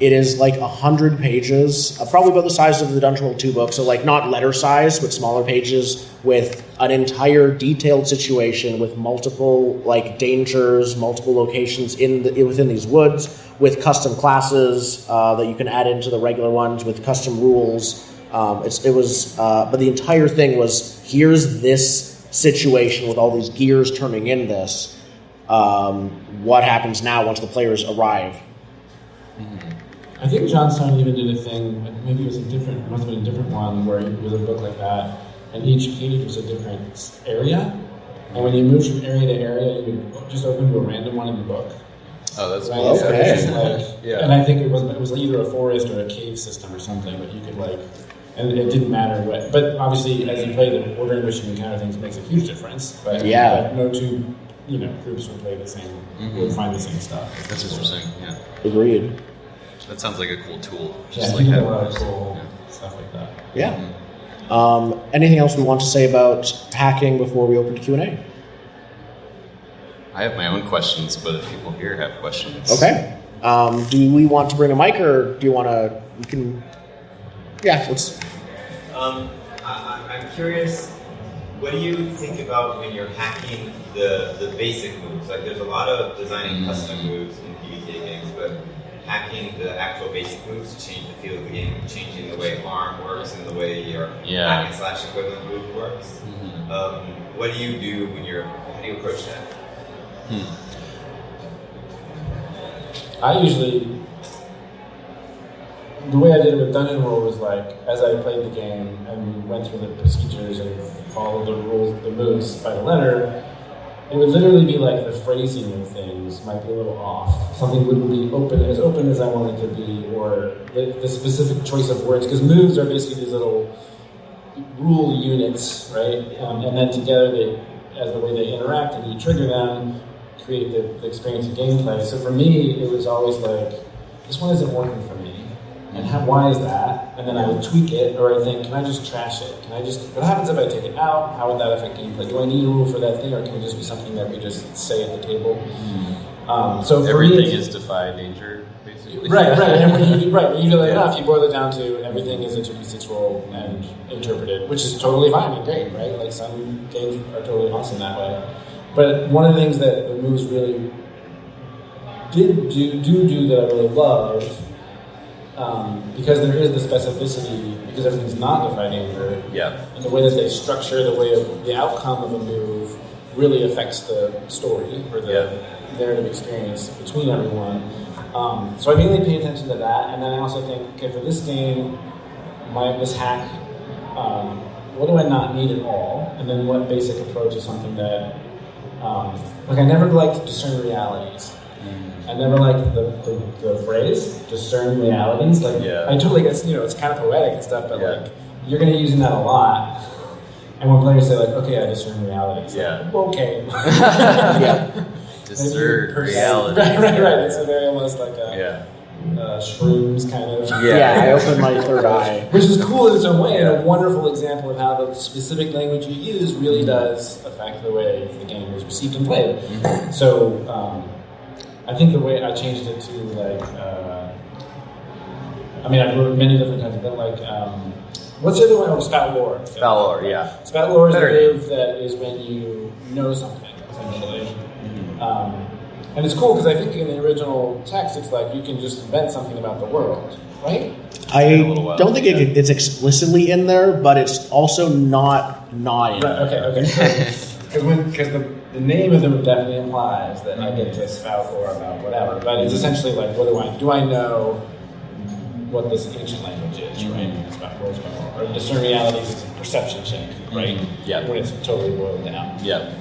It is like 100 pages, probably about the size of the Dungeon World 2 book, so like not letter size, but smaller pages with an entire detailed situation with multiple like dangers, multiple locations within these woods, with custom classes that you can add into the regular ones, with custom rules. But the entire thing was, here's this situation with all these gears turning in this. What happens now once the players arrive? I think Johnstone even did a thing, maybe it must have been a different one, where it was a book like that, and each page was a different area, and when you moved from area to area, you would just open to a random one in the book. Oh, that's right? cool. Okay. So and I think it was either a forest or a cave system or something, but you could and it didn't matter what, but obviously as you play, the order in which you encounter things makes a huge difference, but no two groups would play the same, would find the same stuff. That's interesting, yeah. Agreed. That sounds like a cool tool. Just like a lot of cool stuff like that. Yeah. Anything else we want to say about hacking before we open to Q&A? I have my own questions, but if people here have questions. Okay. Do we want to bring a mic, or do you want to... We can... Yeah, let's... I'm curious, what do you think about when you're hacking the basic moves? Like there's a lot of designing custom moves in PvP games, but hacking the actual basic moves to change the feel of the game, changing the way ARM works and the way your hack and slash equivalent move works. What do you do how do you approach that? The way I did it with Dungeon World was like, as I played the game and went through the procedures and followed the rules, the moves by the letter, it would literally be like the phrasing of things might be a little off. Something wouldn't be as open as I want it to be, or the specific choice of words, because moves are basically these little rule units, right? And then together, as the way they interact and you trigger them, create the experience of gameplay. So for me, it was always like, this one isn't working for me. And why is that? And then I would tweak it, or I think, can I just trash it? What happens if I take it out? How would that affect gameplay? Do I need a rule for that thing, or can it just be something that we just say at the table? So everything is defy danger, basically. Right. And when you do that enough, you boil it down to everything is a 2d6 roll and interpreted, which is totally fine and great, right? Like some games are totally awesome that way. But one of the things that the moves really do that I really love, because there is the specificity, because everything's not defy danger, and the way that they structure the outcome of a move really affects the story or the narrative experience between everyone. So I mainly pay attention to that, and then I also think, okay, for this game, this hack, what do I not need at all? And then what basic approach is something that, I never liked to discern realities. I never liked the phrase discern realities. I totally get, it's kind of poetic and stuff, but you're going to be using that a lot. And when players say okay, I discern realities. Okay. Discern reality. Right. It's a very almost like a shrooms kind of. I opened my third eye. Which is cool in its own way, and a wonderful example of how the specific language you use really does affect the way the game is received and played. So, I think the way I changed it to like, I've wrote many different kinds of things. Like, what's the other one? Oh, spout lore. Spout lore, yeah. Spout lore is Better. the move that is when you know something, essentially. And it's cool because I think in the original text, it's like you can just invent something about the world, right? I don't think it's explicitly in there, but it's also not in Right, there. okay. Because the name of them definitely implies that I get to spout lore about whatever, but it's essentially like, do I know what this ancient language is, right? Spout lore, or discern realities is a perception check, right? Yeah. When it's totally boiled down. Yeah.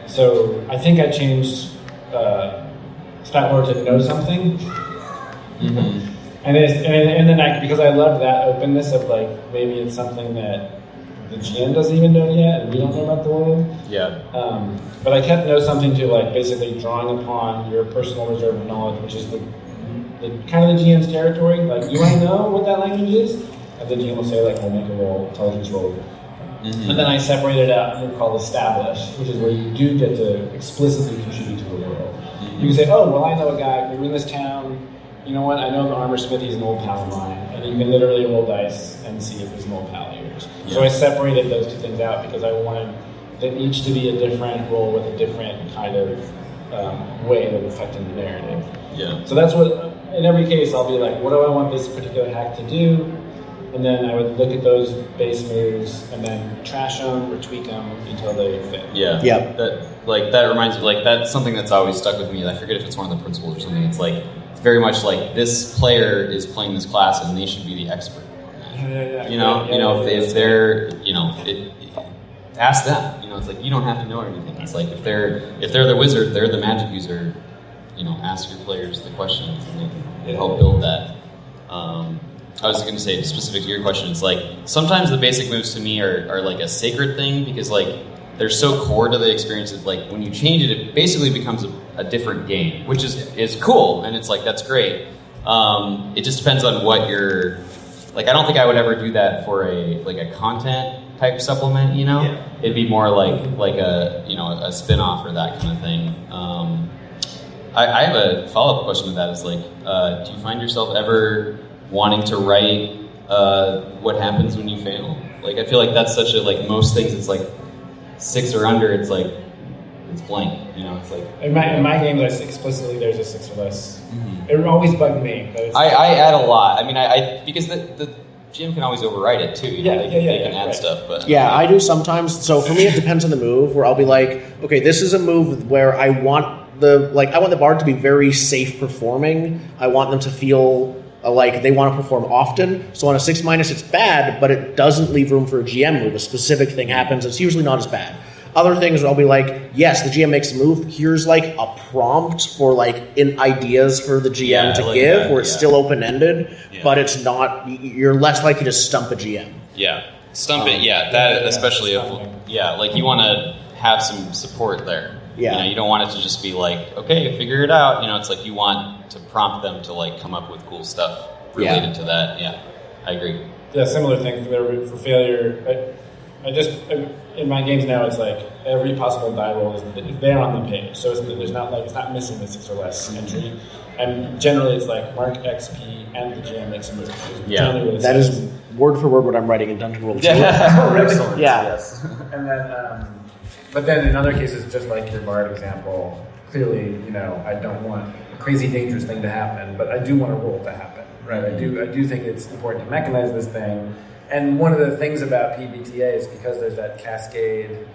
So I think I changed spout lore to know something. Mm-hmm. And then because I loved that openness of like maybe it's something that the GM doesn't even know yet, and we don't know about the world. Yeah. But I kept know something to like basically drawing upon your personal reserve of knowledge, which is the kind of the GM's territory. Like, do I know what that language is? And the GM will say like, we'll make a roll, intelligence roll. Mm-hmm. And then I separated out what we call establish, which is where you do get to explicitly contribute to the world. Mm-hmm. You can say, oh, well, I know a guy. We're in this town. You know what? I know the armor smith. He's an old pal of mine, and you can literally roll dice and see if he's an old pal of yours. Yeah. So I separated those two things out because I wanted them each to be a different role with a different kind of way of affecting the narrative. Yeah. So that's what, in every case, I'll be like, what do I want this particular hack to do? And then I would look at those base moves and then trash them or tweak them until they fit. Yeah. Yeah. That reminds me, like, that's something that's always stuck with me. I forget if it's one of the principles or something. It's like, it's very much like this player is playing this class and they should be the expert. Yeah. If they're, ask them. It's like you don't have to know everything. It's like if they're the wizard, they're the magic user. Ask your players the questions and they help build that. I was going to say, specific to your question, it's like sometimes the basic moves to me are like a sacred thing because like they're so core to the experience that like when you change it, it basically becomes a different game, which is cool and it's like that's great. It just depends on what you're like. I don't think I would ever do that for a content type supplement. Yeah. It'd be more like a spin-off or that kind of thing. I have a follow-up question to that. Is like, do you find yourself ever wanting to write what happens when you fail? Like, I feel like that's such a like most things. It's like 6 or under. It's like it's blank. It's like in my games, explicitly there's a 6 or less. Mm-hmm. It always bugged me. I add a lot. I mean, I because the GM can always override it too. They can add stuff, but yeah, I do sometimes. So for me, it depends on the move. Where I'll be like, okay, this is a move where I want the bard to be very safe performing. I want them to feel like they want to perform often. So on a 6-, it's bad, but it doesn't leave room for a GM move. A specific thing happens. It's usually not as bad. Other things I'll be like, yes, the GM makes a move. Here's like a prompt for like ideas for the GM to give, where it's still open-ended, but it's not. You're less likely to stump a GM. Yeah, stump it. Yeah, that especially if like you want to have some support there. Yeah, you don't want it to just be like, okay, figure it out. It's like you want to prompt them to like come up with cool stuff related to that. Yeah, I agree. Yeah, similar thing for failure. I just in my games now, it's like every possible die roll is there on the page, so it's not missing the 6 or less entry. And generally, it's like mark XP and the GM makes a move. Yeah, that is word for word what I'm writing in Dungeon World 2. Excellent. Yeah. Yes. And then, but then in other cases, just like your bard example, clearly, I don't want a crazy dangerous thing to happen, but I do want a roll to happen, right? I do think it's important to mechanize this thing. And one of the things about PBTA is because there's that cascade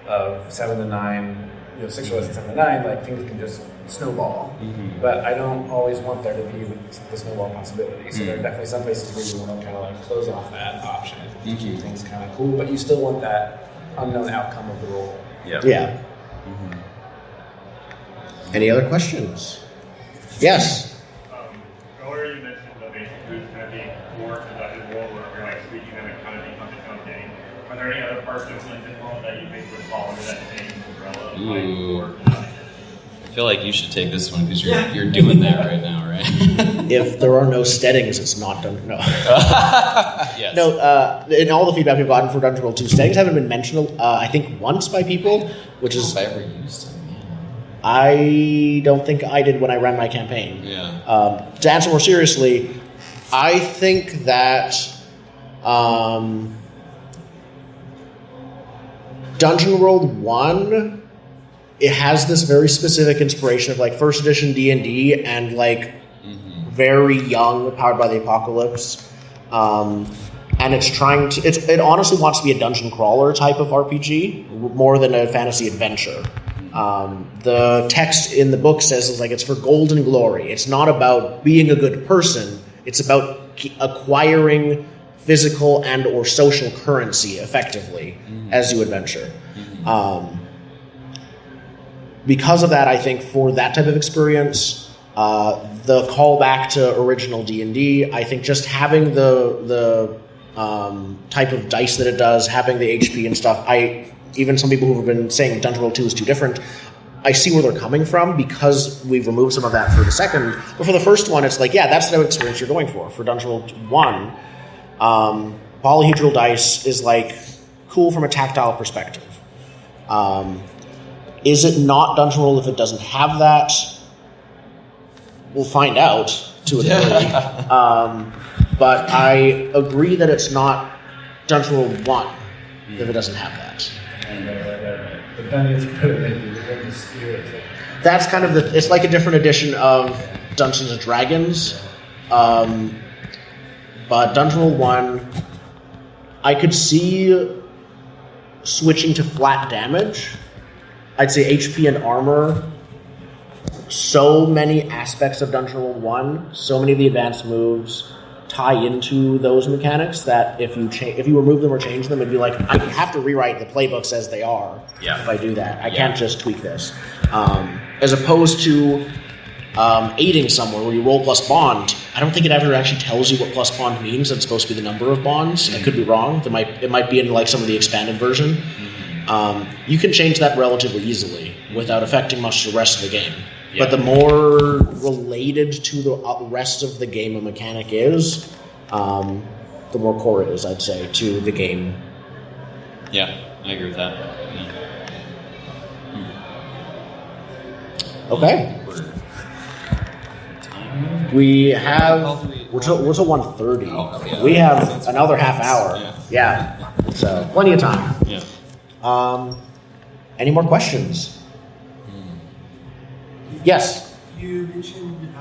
of 7 to 9, 6 or less and 7 to 9, like things can just snowball. Mm-hmm. But I don't always want there to be the snowball possibility. So there are definitely some places where you want to kind of like close off that option, keep things kind of cool, but you still want that unknown outcome of the roll. Yeah. Mm-hmm. Any other questions? Yes. Earlier you mentioned the basic moves kind of being core to Dungeon World, where you're like tweaking them and kind of become its own thing. Are there any other parts of Dungeon World that you think would fall under that same umbrella of like core design? I feel like you should take this one because you're doing that right now, right? If there are no steadings, it's not done. No. Yes. No. In all the feedback we've gotten for Dungeon World 2, steadings haven't been mentioned. I think once by people, which is if I ever used them. I don't think I did when I ran my campaign. Yeah. To answer more seriously, I think that Dungeon World 1, it has this very specific inspiration of like first edition D&D and like very young, Powered by the Apocalypse. And it's trying to, it honestly wants to be a dungeon crawler type of RPG more than a fantasy adventure. The text in the book says it's for gold and glory. It's not about being a good person. It's about acquiring physical and or social currency effectively as you adventure. Because of that, I think for that type of experience, the callback to original D&D, I think just having the type of dice that it does, having the HP and stuff, even some people who have been saying Dungeon World 2 is too different, I see where they're coming from because we've removed some of that for the second. But for the first one, it's like, yeah, that's the type of experience you're going for. For Dungeon World 1, polyhedral dice is like cool from a tactile perspective. Is it not Dungeon World if it doesn't have that? We'll find out to a degree. But I agree that it's not Dungeon World 1 if it doesn't have that. But then it's good that you're going to steer it. That's kind of it's like a different edition of Dungeons and Dragons. But Dungeon World 1, I could see switching to flat damage. I'd say HP and armor. So many aspects of Dungeon World 1, so many of the advanced moves tie into those mechanics that if you remove them or change them, it'd be like, I have to rewrite the playbooks as they are if I do that. I can't just tweak this. As opposed to aiding someone where you roll plus bond, I don't think it ever actually tells you what plus bond means. It's supposed to be the number of bonds. I could be wrong. It might be in like some of the expanded version. You can change that relatively easily without affecting much of the rest of the game. Yeah. But the more related to the rest of the game a mechanic is, the more core it is, I'd say, to the game. Yeah, I agree with that. Yeah. Okay. We have... We're till 1:30. Oh, yeah. We have another half hour. Yeah. So, plenty of time. Yeah. Any more questions? Yes. You mentioned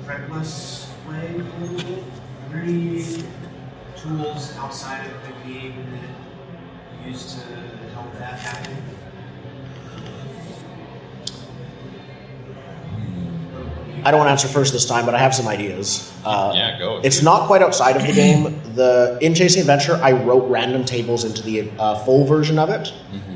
prepless play a little bit. Are there any tools outside of the game that you use to help that happen? I don't want to answer first this time, but I have some ideas. Go. It's not quite outside of the game. In Chasing Adventure, I wrote random tables into the full version of it,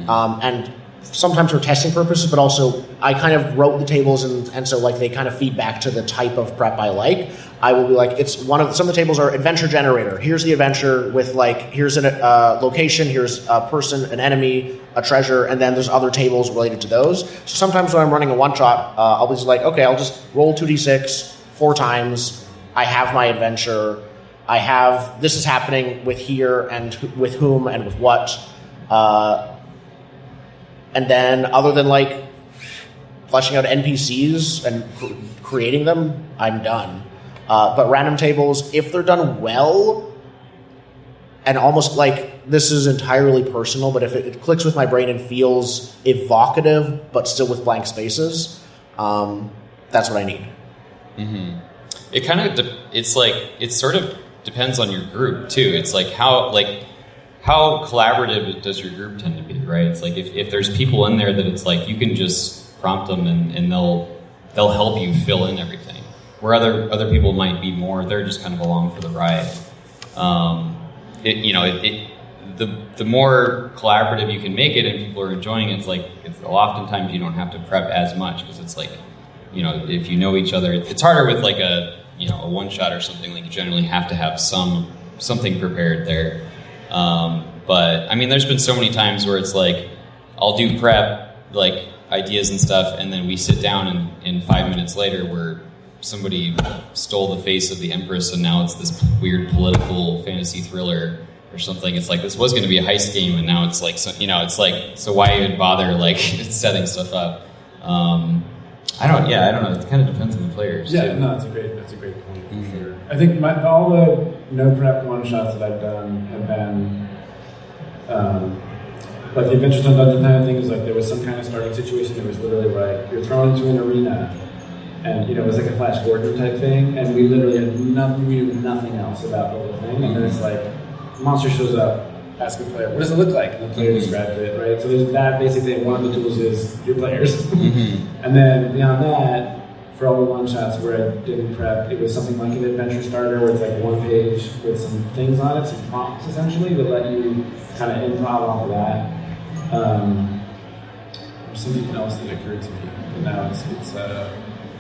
and sometimes for testing purposes, but also I kind of wrote the tables, and so like they kind of feed back to the type of prep I like. I will be like, some of the tables are adventure generator. Here's the adventure with here's a location, here's a person, an enemy, a treasure, and then there's other tables related to those. So sometimes when I'm running a one-shot, I'll be like, okay, I'll just roll 2d6 4 times. I have my adventure. I have, this is happening with here and with whom and with what. And then other than fleshing out NPCs and creating them, I'm done. But random tables, if they're done well, and almost this is entirely personal, but if it clicks with my brain and feels evocative, but still with blank spaces, that's what I need. Mm-hmm. It kind of, it sort of depends on your group too. It's how collaborative does your group tend to be, right? It's if there's people in there that it's you can just prompt them and they'll help you fill in everything. Where other people might be more, they're just kind of along for the ride. The more collaborative you can make it and people are enjoying it, it's oftentimes you don't have to prep as much because it's if you know each other, it's harder with a one shot or something. You generally have to have something prepared there. But I mean, there's been so many times where it's I'll do prep, ideas and stuff, and then we sit down and 5 minutes later we're somebody stole the face of the Empress and now it's this weird political fantasy thriller or something. It's this was going to be a heist game and now it's so why even bother setting stuff up? I don't know. It kind of depends on the players. Yeah, too. no, that's a great point for sure. I think all the no prep one shots that I've done have been like the Adventures on Dungeon kind of thing. Is like there was some kind of starting situation. It was literally like you're thrown into an arena, and it was like a Flash Gordon type thing, and we literally had nothing else about the whole thing, and then it's like the monster shows up. Ask a player, what does it look like? And the player describes it, right? So there's that basically. One of the tools is your players. And then beyond that, for all the one-shots where I didn't prep, it was something like an adventure starter where it's like one page with some things on it, some prompts essentially, to let you kind of improv off of that. There's something else that occurred to me, but now it's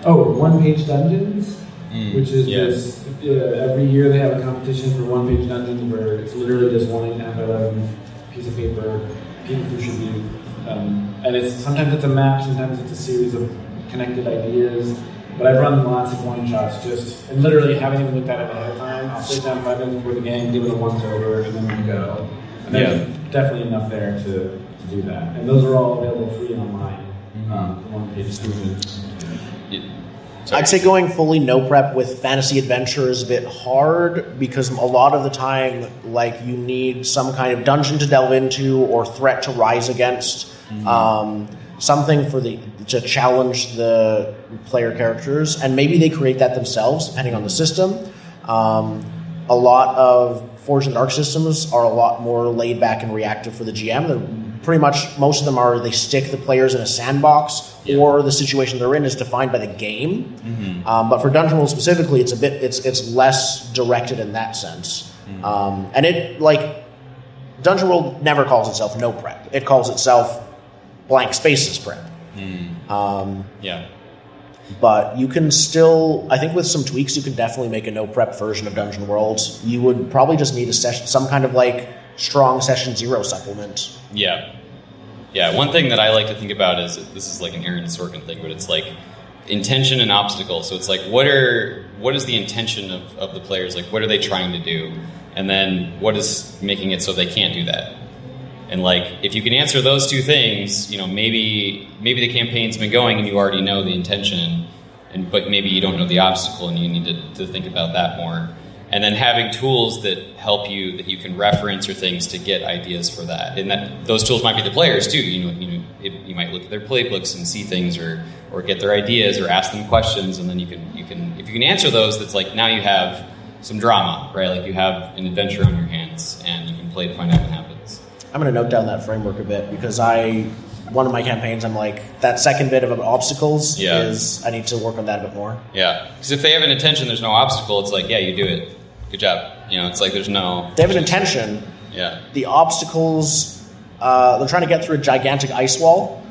one-page dungeons. Which is this, every year they have a competition for one-page dungeons where it's literally just 1.5 by 11 piece of paper, people contribute, and it's sometimes it's a map, sometimes it's a series of connected ideas. But I've run lots of one-shots and literally haven't even looked at it ahead of time. I'll sit down 5 minutes before the game, give it a once-over, and then we go. And there's definitely enough there to do that. And those are all available free online, one-page dungeons. I'd say going fully no prep with fantasy adventure is a bit hard because a lot of the time, like, you need some kind of dungeon to delve into or threat to rise against, something to challenge the player characters, and maybe they create that themselves depending on the system. A lot of Forged in Dark systems are a lot more laid back and reactive for the GM. Pretty much most of them they stick the players in a sandbox, or the situation they're in is defined by the game. But for Dungeon World specifically, it's less directed in that sense. And it, like, Dungeon World never calls itself no prep. It calls itself blank spaces prep. But you can still, I think with some tweaks, you can definitely make a no prep version of Dungeon World. You would probably just need some kind of like strong session 0 supplement. Yeah, one thing that I like to think about is, this is like an Aaron Sorkin thing, but it's like intention and obstacle. So it's like, what is the intention of the players? Like, what are they trying to do? And then what is making it so they can't do that? And like, if you can answer those two things, maybe the campaign's been going and you already know the intention, but maybe you don't know the obstacle and you need to think about that more. And then having tools that help you, that you can reference or things to get ideas for that. And that those tools might be the players too. You might look at their playbooks and see things, or get their ideas, or ask them questions, and then you can if you can answer those, that's like, now you have some drama, right? Like, you have an adventure on your hands, and you can play to find out what happens. I'm going to note down that framework a bit because one of my campaigns, I'm like, that second bit of obstacles is, I need to work on that a bit more. Yeah, because if they have an intention, there's no obstacle. It's like, you do it. Good job. It's like there's no... They have an intention. Yeah. The obstacles, they're trying to get through a gigantic ice wall.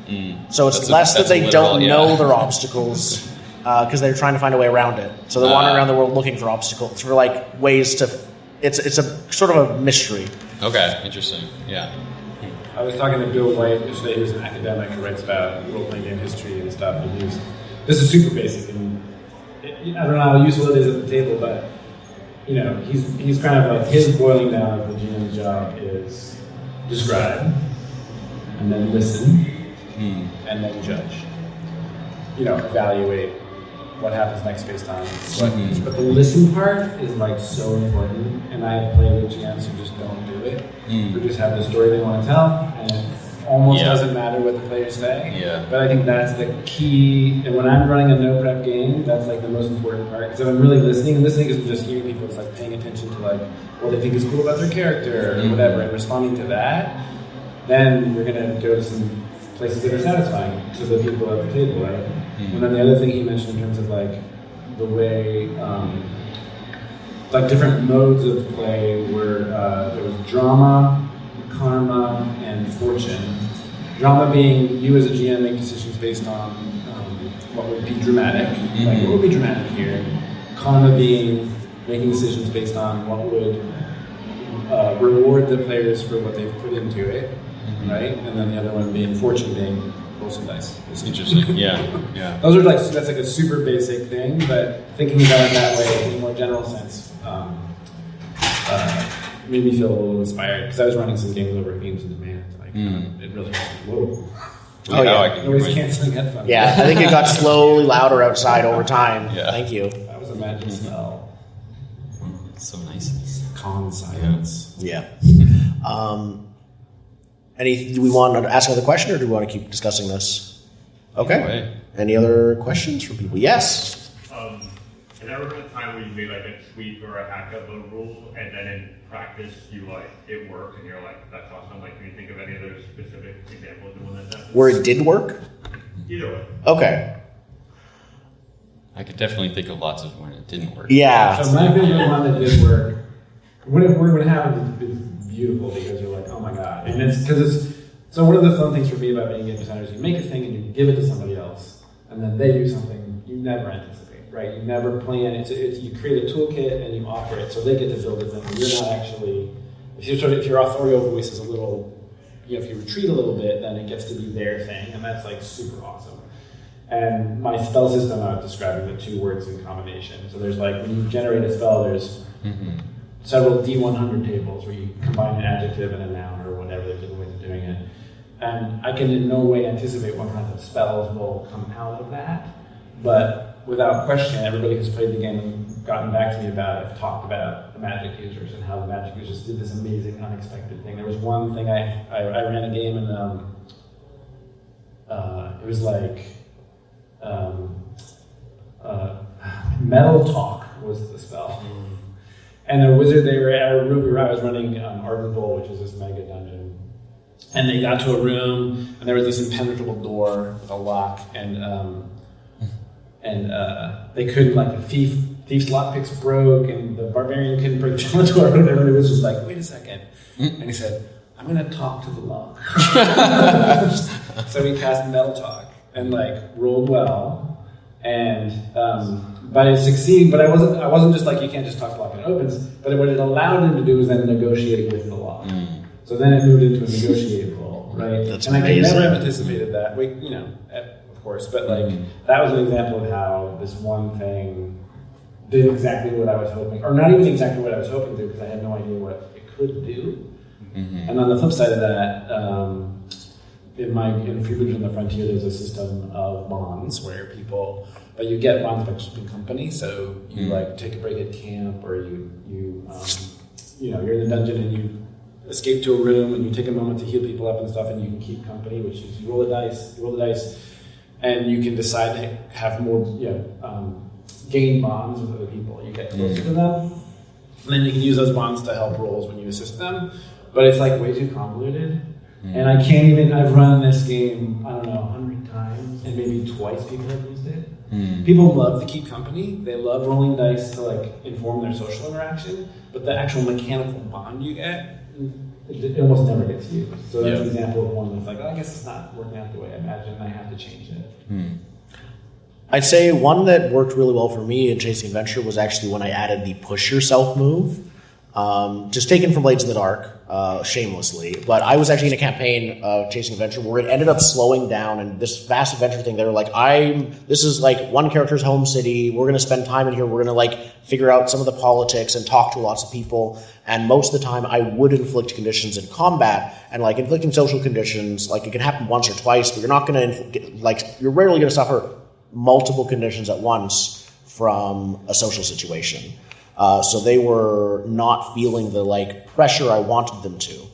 So it's less that they don't know their obstacles because they're trying to find a way around it. So they're wandering around the world looking for obstacles, for like ways to... It's a sort of a mystery. Okay, interesting. Yeah. I was talking to Bill White yesterday, who's an academic who writes about role-playing game history and stuff. And this is super basic, and I don't know how useful it is at the table, but he's kind of like, his boiling down of the GM's job is describe, and then listen, and then judge. Evaluate what happens next based on but the listen part is like so important, and I have played with GMs who just don't do it, who just have the story they want to tell, and it almost doesn't matter what the players say. But I think that's the key, and when I'm running a no prep game, that's like the most important part, because if I'm really listening, and listening isn't just hearing people, it's like paying attention to like what they think is cool about their character or whatever, and responding to that, then you're going to go to some places that are satisfying to the people at the table, right? And then the other thing he mentioned in terms of like the way, like different modes of play where there was drama, karma, and fortune. Drama being you as a GM make decisions based on what would be dramatic, like what would be dramatic here. Karma being making decisions based on what would reward the players for what they've put into it, right? And then the other one being fortune being roll some dice. Interesting. Yeah. Those are that's like a super basic thing, but thinking about it that way in a more general sense made me feel a little inspired, because I was running some games over at Games on Demand. Like, it really, whoa. Oh, yeah. I can hear Noise my... canceling headphones. Yeah, I think it got slowly louder outside over time. Yeah. Thank you. That was a magic spell. It's so nice. Calm silence. Yeah. Do we want to ask another question, or do we want to keep discussing this? Okay. Anyway. Any other questions from people? Yes. Has there ever been a time where you made like a tweak or a hack of a rule, and then in practice you like it worked, and you're like, that's awesome. Like, can you think of any other specific examples of when that's happened? Where it did work? Either way. Okay. I could definitely think of lots of when it didn't work. Yeah. So my favorite one that did work, when it happens, it's beautiful because you're like, oh my god. And it's because it's, so one of the fun things for me about being a game designer is you make a thing and you give it to somebody else, and then they do something you never anticipate, right? You never plan. You create a toolkit and you offer it, so they get to build it. And you're not actually, if your authorial voice is a little, if you retreat a little bit, then it gets to be their thing, and that's like super awesome. And my spell system, I was describing the 2 words in combination. So there's like, when you generate a spell, there's several D100 tables where you combine an adjective and a noun or whatever, there's different ways of doing it. And I can in no way anticipate what kinds of spells will come out of that. But without question, everybody who's played the game and gotten back to me about it have talked about the magic users and how the magic users did this amazing, unexpected thing. There was one thing, I ran a game and it was like, Metal Talk was the spell. And the wizard, they were at a room, I was running Arden Bowl, which is this mega dungeon. And they got to a room, and there was this impenetrable door with a lock, and they couldn't, like, the thief's lockpicks broke, and the barbarian couldn't break down the door, and everybody was just like, wait a second. And he said, I'm going to talk to the lock. So we cast Metal Talk, and, like, rolled well, and but it succeeded. But I wasn't just like, you can't just talk to the lock and it opens. But what it allowed him to do was then negotiate with the lock. So then it moved into a negotiated role, right? That's and amazing. I could never have anticipated that. Of course, but like that was an example of how this one thing did exactly what I was hoping, or not even exactly what I was hoping to, because I had no idea what it could do. And on the flip side of that, in Freebooters on the Frontier, there's a system of bonds where but you get bonds by keeping company. So you like take a break at camp, or you're in the dungeon and you escape to a room and you take a moment to heal people up and stuff, and you can keep company, which is you roll the dice, and you can decide to have more, gain bonds with other people. You get closer to them, and then you can use those bonds to help rolls when you assist them. But it's like way too convoluted. And I can't even, I've run this game, I don't know, 100 times, and maybe twice people have used it. People love to keep company. They love rolling dice to like inform their social interaction, but the actual mechanical bond you get, it almost never gets used. So that's an example of one that's like, I guess it's not working out the way I imagined, I have to change it. I'd say one that worked really well for me in Chasing Adventure was actually when I added the push yourself move. Just taken from Blades in the Dark, shamelessly. But I was actually in a campaign of Chasing Adventure where it ended up slowing down, and this vast adventure thing, they were like, this is like one character's home city, we're going to spend time in here, we're going to like figure out some of the politics and talk to lots of people, and most of the time I would inflict conditions in combat, and like inflicting social conditions, like it can happen once or twice, but you're not going to, you're rarely going to suffer multiple conditions at once from a social situation. So they were not feeling the like pressure I wanted them to.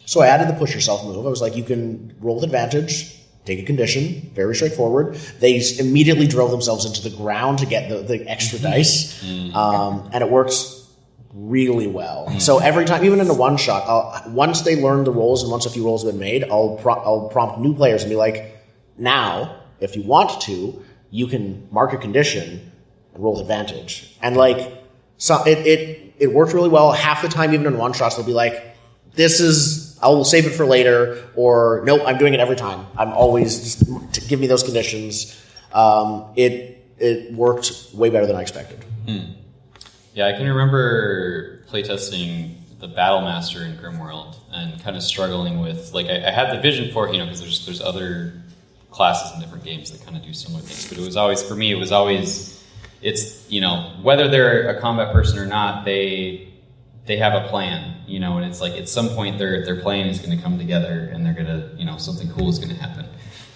So I added the push yourself move. I was like, you can roll with advantage, take a condition, very straightforward. They immediately drove themselves into the ground to get the extra dice, and it works really well. So every time, even in a one shot, once they learn the rolls and once a few rolls have been made, I'll prompt new players and be like, now, if you want to, you can mark a condition and roll with advantage. And like, so it worked really well. Half the time, even in one shots, they'll be like, I'll save it for later, or nope, I'm doing it every time. I'm always, just give me those conditions. It worked way better than I expected. Yeah, I can remember playtesting the Battlemaster in Grimworld and kind of struggling with, like, I had the vision for it, because there's other classes in different games that kind of do similar things, but it was always, for me, it's, whether they're a combat person or not, they have a plan, and it's like at some point their plan is going to come together and they're going to, something cool is going to happen.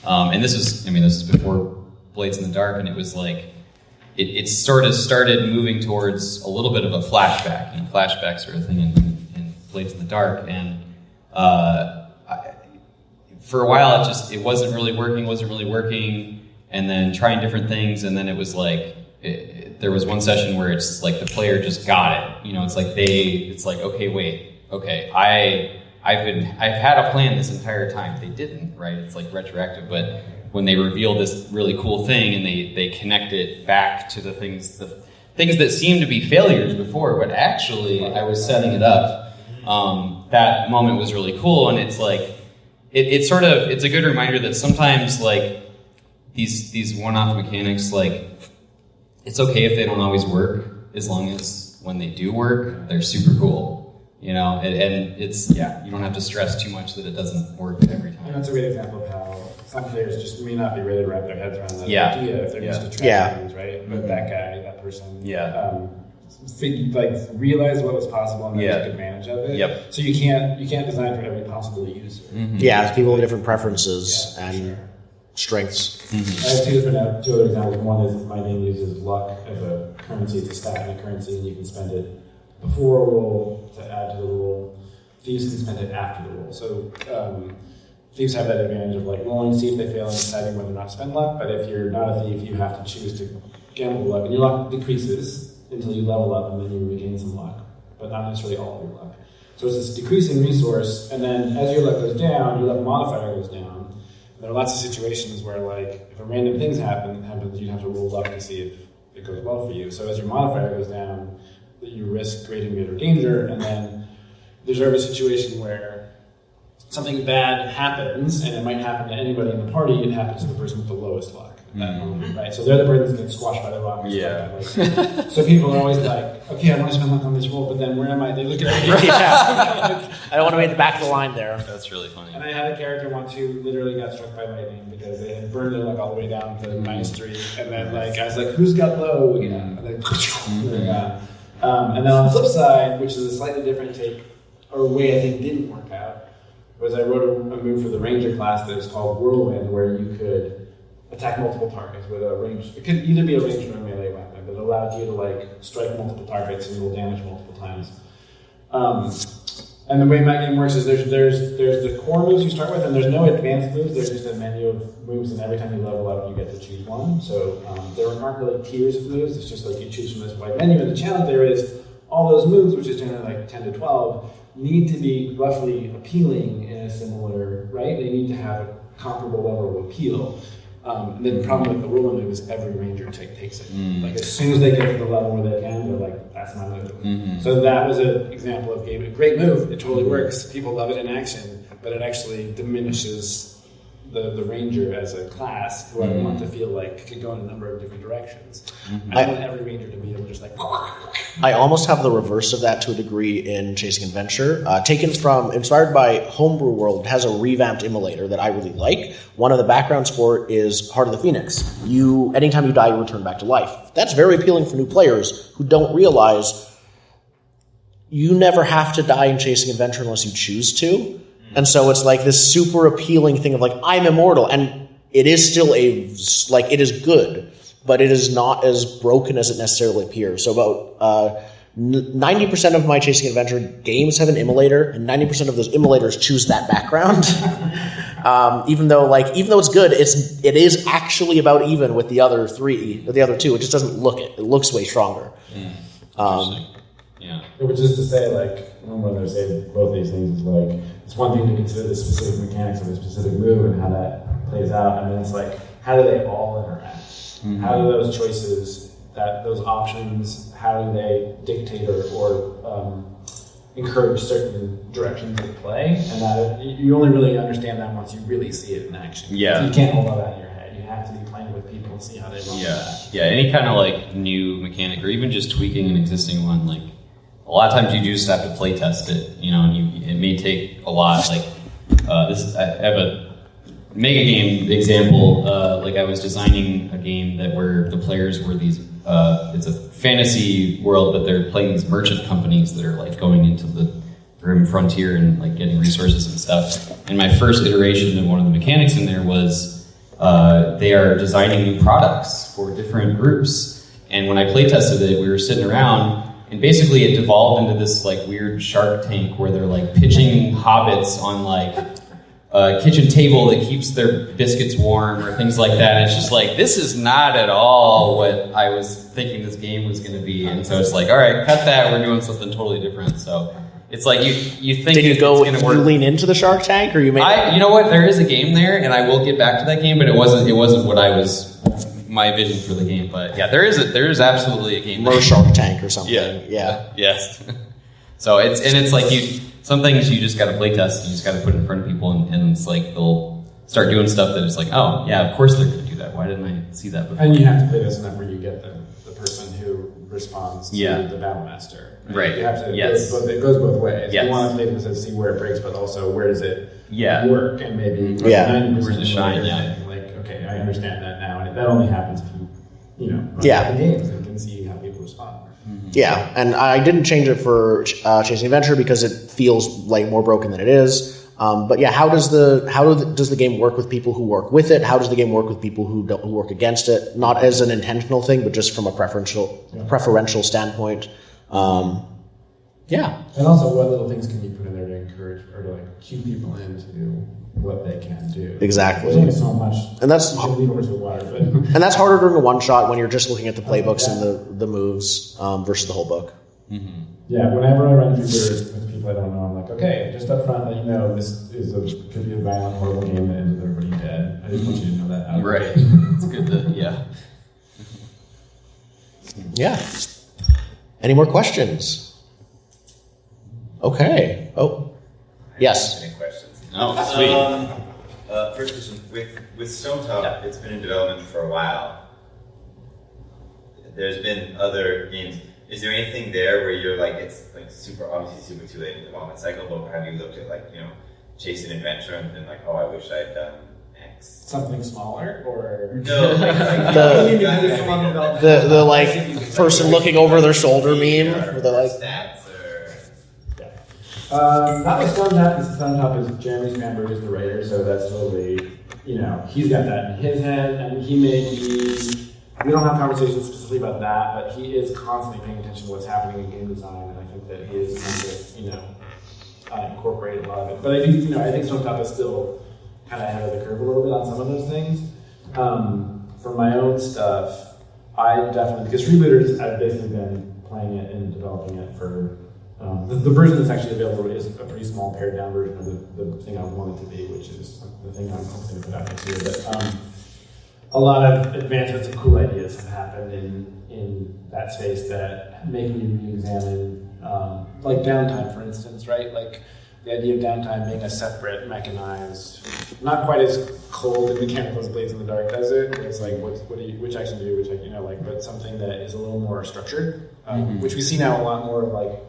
And this is before Blades in the Dark, and it was like, it sort of started moving towards a little bit of a flashback, flashback sort of thing in Blades in the Dark, and for a while it wasn't really working, and then trying different things, and then it was like, there was one session where it's like the player just got it, it's like, okay, I've had a plan this entire time. They didn't, right? It's like retroactive, but when they reveal this really cool thing and they connect it back to the things that seemed to be failures before, but actually I was setting it up. That moment was really cool, and it's like it's a good reminder that sometimes like these one-off mechanics, like it's okay if they don't always work, as long as when they do work, they're super cool. And it's, you don't have to stress too much that it doesn't work every time. And that's a great example of how some players just may not be ready to wrap their heads around that idea if they're used to tracking things, right? But that guy, that person, realized what was possible and then took advantage of it. Yep. So you can't design for every possible user. Mm-hmm. Yeah, people with different preferences and strengths. Mm-hmm. I have two other examples. One is my game uses luck as a currency. It's a stat and a currency, and you can spend it before a roll to add to the roll. Thieves can spend it after the roll. So thieves have that advantage of like rolling, see if they fail, and deciding whether or not to spend luck. But if you're not a thief, you have to choose to gamble luck, and your luck decreases until you level up, and then you regain some luck, but not necessarily all of your luck. So it's this decreasing resource, and then as your luck goes down, your luck modifier goes down. And there are lots of situations where, like, if a random thing happens, you'd have to roll luck to see if it goes well for you. So as your modifier goes down, you risk greater and greater danger, and then there's every situation where something bad happens, and it might happen to anybody in the party. It happens to the person with the lowest luck at that moment, right? So they're the person that's getting squashed by the luck. Yeah. So people are always like, okay, I want to spend luck on this roll, but then where am I? They look at everything. I don't want to be at the back of the line there. That's really funny. And I had a character once who literally got struck by lightning because they had burned their luck all the way down to -3, and then I was like, who's got low? Yeah. And then and then on the flip side, which is a slightly different take, or a way I think didn't work out, was I wrote a move for the Ranger class that was called Whirlwind, where you could attack multiple targets with a range. It could either be a ranged or a melee weapon, but it allowed you to strike multiple targets and roll damage multiple times. And the way my game works is there's the core moves you start with, and there's no advanced moves. There's just a menu of moves, and every time you level up, you get to choose one. So there aren't really tiers of moves. It's just like you choose from this wide menu. And the challenge there is all those moves, which is generally like 10 to 12, need to be roughly appealing in a similar, right? They need to have a comparable level of appeal. And then the problem with the whirlwind move is every ranger takes it. Like as soon as they get to the level where they can, they're like, that's my move. So that was an example of a great move. It totally works. People love it in action, but it actually diminishes the ranger as a class, who I want to feel like could go in a number of different directions. I want every ranger to be able to just I almost have the reverse of that to a degree in Chasing Adventure. Inspired by Homebrew World, it has a revamped immolator that I really like. One of the background sport is Heart of the Phoenix. Anytime you die, you return back to life. That's very appealing for new players who don't realize you never have to die in Chasing Adventure unless you choose to. And so it's like this super appealing thing of like, I'm immortal. And it is still it is good, but it is not as broken as it necessarily appears. So about 90% of my Chasing Adventure games have an immolator, and 90% of those immolators choose that background. Even though it's good, it is actually about even with the other two. It just doesn't look it. It looks way stronger. Yeah. It was just to say, when they're saying both these things, is it's one thing to consider the specific mechanics of a specific move and how that plays out, and then it's like, how do they all interact? How do those choices, those options, how do they dictate or encourage certain directions of play? And that you only really understand that once you really see it in action. Yeah. So you can't hold all that in your head. You have to be playing with people and see how they roll that. Yeah, any kind of new mechanic, or even just tweaking an existing one, a lot of times you just have to play test it, and it may take a lot. I have a mega game example. I was designing a game where the players were these. It's a fantasy world, but they're playing these merchant companies that are going into the grim frontier and getting resources and stuff. And my first iteration of one of the mechanics in there was they are designing new products for different groups. And when I play tested it, we were sitting around, and basically it devolved into this like weird Shark Tank where they're like pitching hobbits on like a kitchen table that keeps their biscuits warm or things like that. And it's just like, this is not at all what I was thinking this game was going to be. And so it's like, all right, cut that. We're doing something totally different. So it's like you think Did you it's go? going to work. You lean into the Shark Tank, or you made? You know what? There is a game there, and I will get back to that game. But it wasn't what I was my vision for the game. But yeah, there is absolutely a game there. Or Shark Tank or something. Yeah. Yes. So it's like some things you just got to play test, and you just got to put it in front of people, and it's like they'll start doing stuff that is like, oh yeah, of course they're going to do that. Why didn't I see that before? And you have to play this enough where you get the person who responds to the battle master. Right. You have to. Yes. It goes both ways. Yes. You want to play this and see where it breaks, but also where does it Yeah. work, and maybe 90% Where's the shine? Yeah. Like, okay, I understand that now, and that only happens if you run the games and can see how people respond. Yeah, and I didn't change it for Chasing Adventure because it feels like more broken than it is. But yeah, how does the game work with people who work with it? How does the game work with people who work against it? Not as an intentional thing, but just from a preferential standpoint. Yeah. And also, what little things can you put in there to encourage or to like cue people into what they can do? Exactly. There's only so much. And that's you should leave horse with water, but and that's harder during a one shot when you're just looking at the playbooks and the moves versus the whole book. Mm-hmm. Yeah, whenever I run Freebooters with people I don't know, I'm like, okay, just up front, let you know this could be a violent, horrible game that ends with everybody dead. I just want you to know that. Right. It's good to Yeah. Any more questions? Okay. Oh, yes. Any questions? Oh, sweet. First question, with Stovetop, it's been in development for a while. There's been other games. Is there anything there where you're like, it's like obviously super too late in the development cycle, but have you looked at like, Chasing Adventure and been like, oh, I wish I had done X? Something smaller, or No, The like person looking over their shoulder meme where they're like stats not with Stovetop, because Stovetop is Jeremy Scramberg is the writer, so that's totally, he's got that in his head, and he may be. We don't have conversations specifically about that, but he is constantly paying attention to what's happening in game design, and I think that he is kind of, incorporated a lot of it. But I do, I think Stovetop is still kind of ahead of the curve a little bit on some of those things. For my own stuff, I definitely, because Freebooters, I've basically been playing it and developing it for, the version that's actually available is a pretty small pared down version of the thing I want it to be, which is the thing I'm hoping to put out next year. But a lot of advancements and cool ideas have happened in that space that make me re-examine, like downtime, for instance, right? Like the idea of downtime being a separate, mechanized, not quite as cold and mechanical as Blades in the Dark does it. It's like, which action do, but something that is a little more structured, which we see now a lot more of like,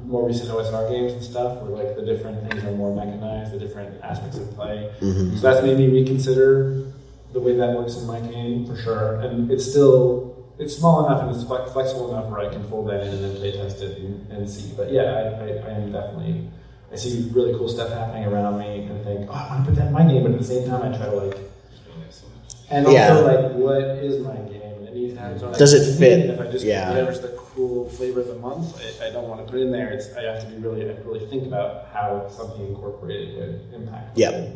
more recent OSR games and stuff, where like the different things are more mechanized, the different aspects of play. So that's made me reconsider the way that works in my game, for sure. And it's small enough and it's flexible enough where I can fold that in and then play test it and see. But yeah, I am definitely, I see really cool stuff happening around me and think, oh, I want to put that in my game, but at the same time I try to like, and also like, what is my game? It needs to have its own. Does it fit? And if I just get whatever's the cool flavor of the month, I don't want to put it in there. I have to be really think about how something incorporated would impact. Yeah.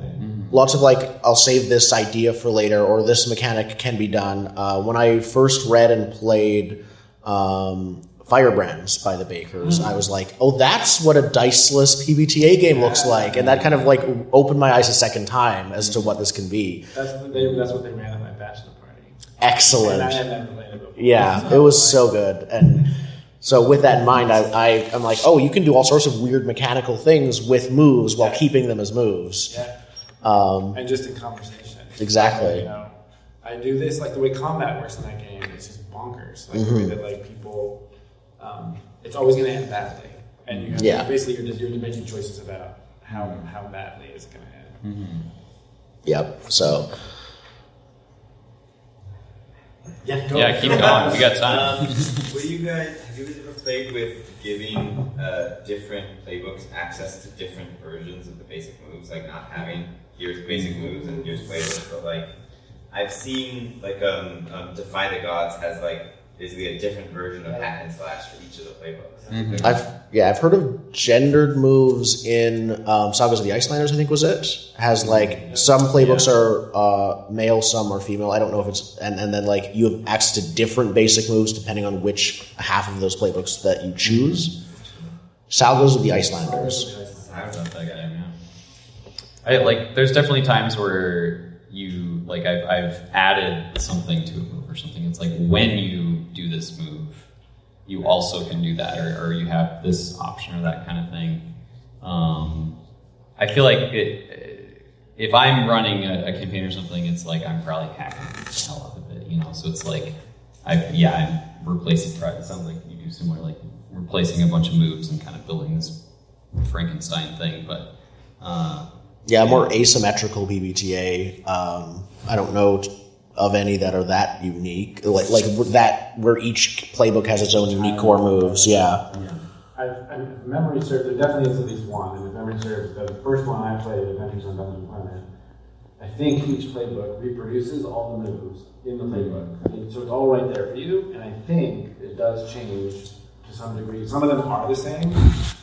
Lots of like, I'll save this idea for later, or this mechanic can be done. When I first read and played Firebrands by the Bakers, I was like, oh, that's what a diceless PBTA game looks like. And that kind of like opened my eyes a second time as to what this can be. That's what they ran at my bachelor party. Excellent. And I had never played it before. Yeah, it was so good. And so with that in mind, I'm like, oh, you can do all sorts of weird mechanical things with moves while keeping them as moves. Yeah. And just in conversation. Exactly. I do this, like the way combat works in that game, it's just bonkers. Like the way that like people, it's always going to end badly. And you have basically you're making choices about how badly it's going to end. Yep, so... Yeah, keep going. We got time. Have you guys ever played with giving different playbooks access to different versions of the basic moves, like not having here's basic moves and here's playbooks, but like I've seen like Defy the Gods has like basically a different version of hack and slash for each of the playbooks. I've heard of gendered moves in Sagas of the Icelanders, I think was it. Has like some playbooks are male, some are female. I don't know if it's and then like you have access to different basic moves depending on which half of those playbooks that you choose. Sagas of the Icelanders. I don't know that guy. Yeah. There's definitely times where you like I've added something to a move or something. It's like when you do this move, you also can do that, or you have this option or that kind of thing. I feel like if I'm running a campaign or something, it's like I'm probably hacking the hell out of it, So it's like I'm replacing. It sounds like you do similar, like replacing a bunch of moves and kind of building this Frankenstein thing, but. More asymmetrical BBTA. I don't know of any that are that unique, like that where each playbook has its own unique core moves. Yeah. If memory serves, there definitely is at least one. And if memory serves, the first one I played, Adventures on Dungeon Planet, I think each playbook reproduces all the moves in the playbook, so it's all right there for you. And I think it does change to some degree. Some of them are the same.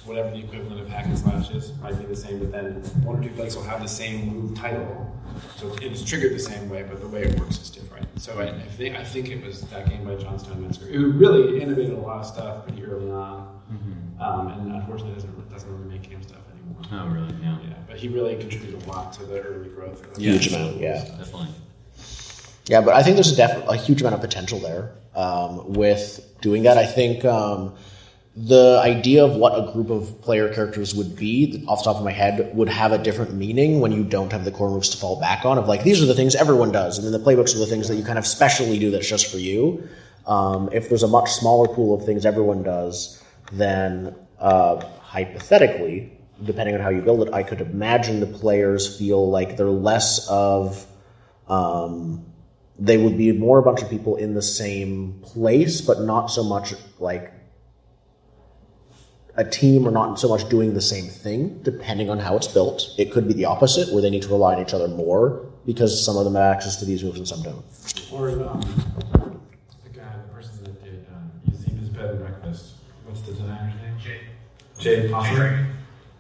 Whatever the equivalent of hack and slash is might be the same, but then one or two plays will have the same move title, so it's triggered the same way, but the way it works is different. So I think it was that game by John Steinmetzer, who really innovated a lot of stuff pretty early on, and unfortunately doesn't really make game stuff anymore. Oh, really? Yeah. But he really contributed a lot to the early growth. Huge amount, yeah. Definitely. Yeah, but I think there's a huge amount of potential there with doing that. I think the idea of what a group of player characters would be, off the top of my head, would have a different meaning when you don't have the core moves to fall back on. Of like, these are the things everyone does, and then the playbooks are the things that you kind of specially do that's just for you. If there's a much smaller pool of things everyone does, then hypothetically, depending on how you build it, I could imagine the players feel like they're less of... they would be more a bunch of people in the same place, but not so much like a team or not so much doing the same thing, depending on how it's built. It could be the opposite, where they need to rely on each other more because some of them have access to these moves and some don't. Or the person that did Ezekiel's Bed and Breakfast. What's the designer's name? Jay Possum?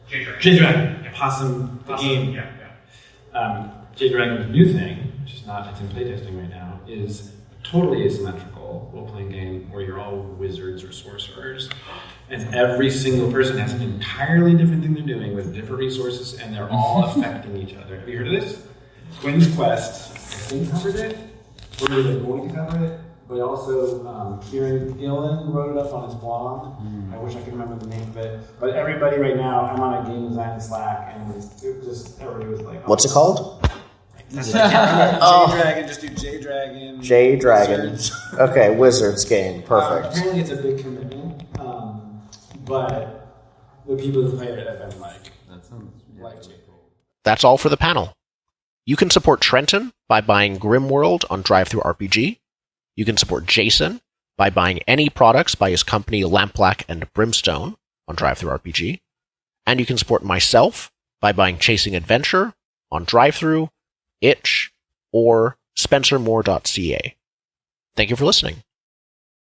Jay Dragon. Yeah, Possum, the game. Yeah. Jay Dragon's new thing, which is not, it's in playtesting right now, is totally asymmetrical role-playing game where you're all wizards or sorcerers. And every single person has an entirely different thing they're doing with different resources, and they're all affecting each other. Have you heard of this? Quinn's Quest, I think, covered it. Or maybe like Morning covered it. But also, Kieran Gillen wrote it up on his blog. I wish I could remember the name of it. But everybody right now, I'm on a game design Slack, and it just, everybody was like... What's it called? J-Dragon, just do J-Dragon. J-Dragon. Okay, Wizards game. Perfect. Apparently it's a big commitment. But the people who played it have been like, that sounds like That's all for the panel. You can support Trenton by buying Grimworld on DriveThruRPG. You can support Jason by buying any products by his company Lampblack and Brimstone on DriveThruRPG. And you can support myself by buying Chasing Adventure on DriveThru, Itch, or SpencerMoore.ca. Thank you for listening.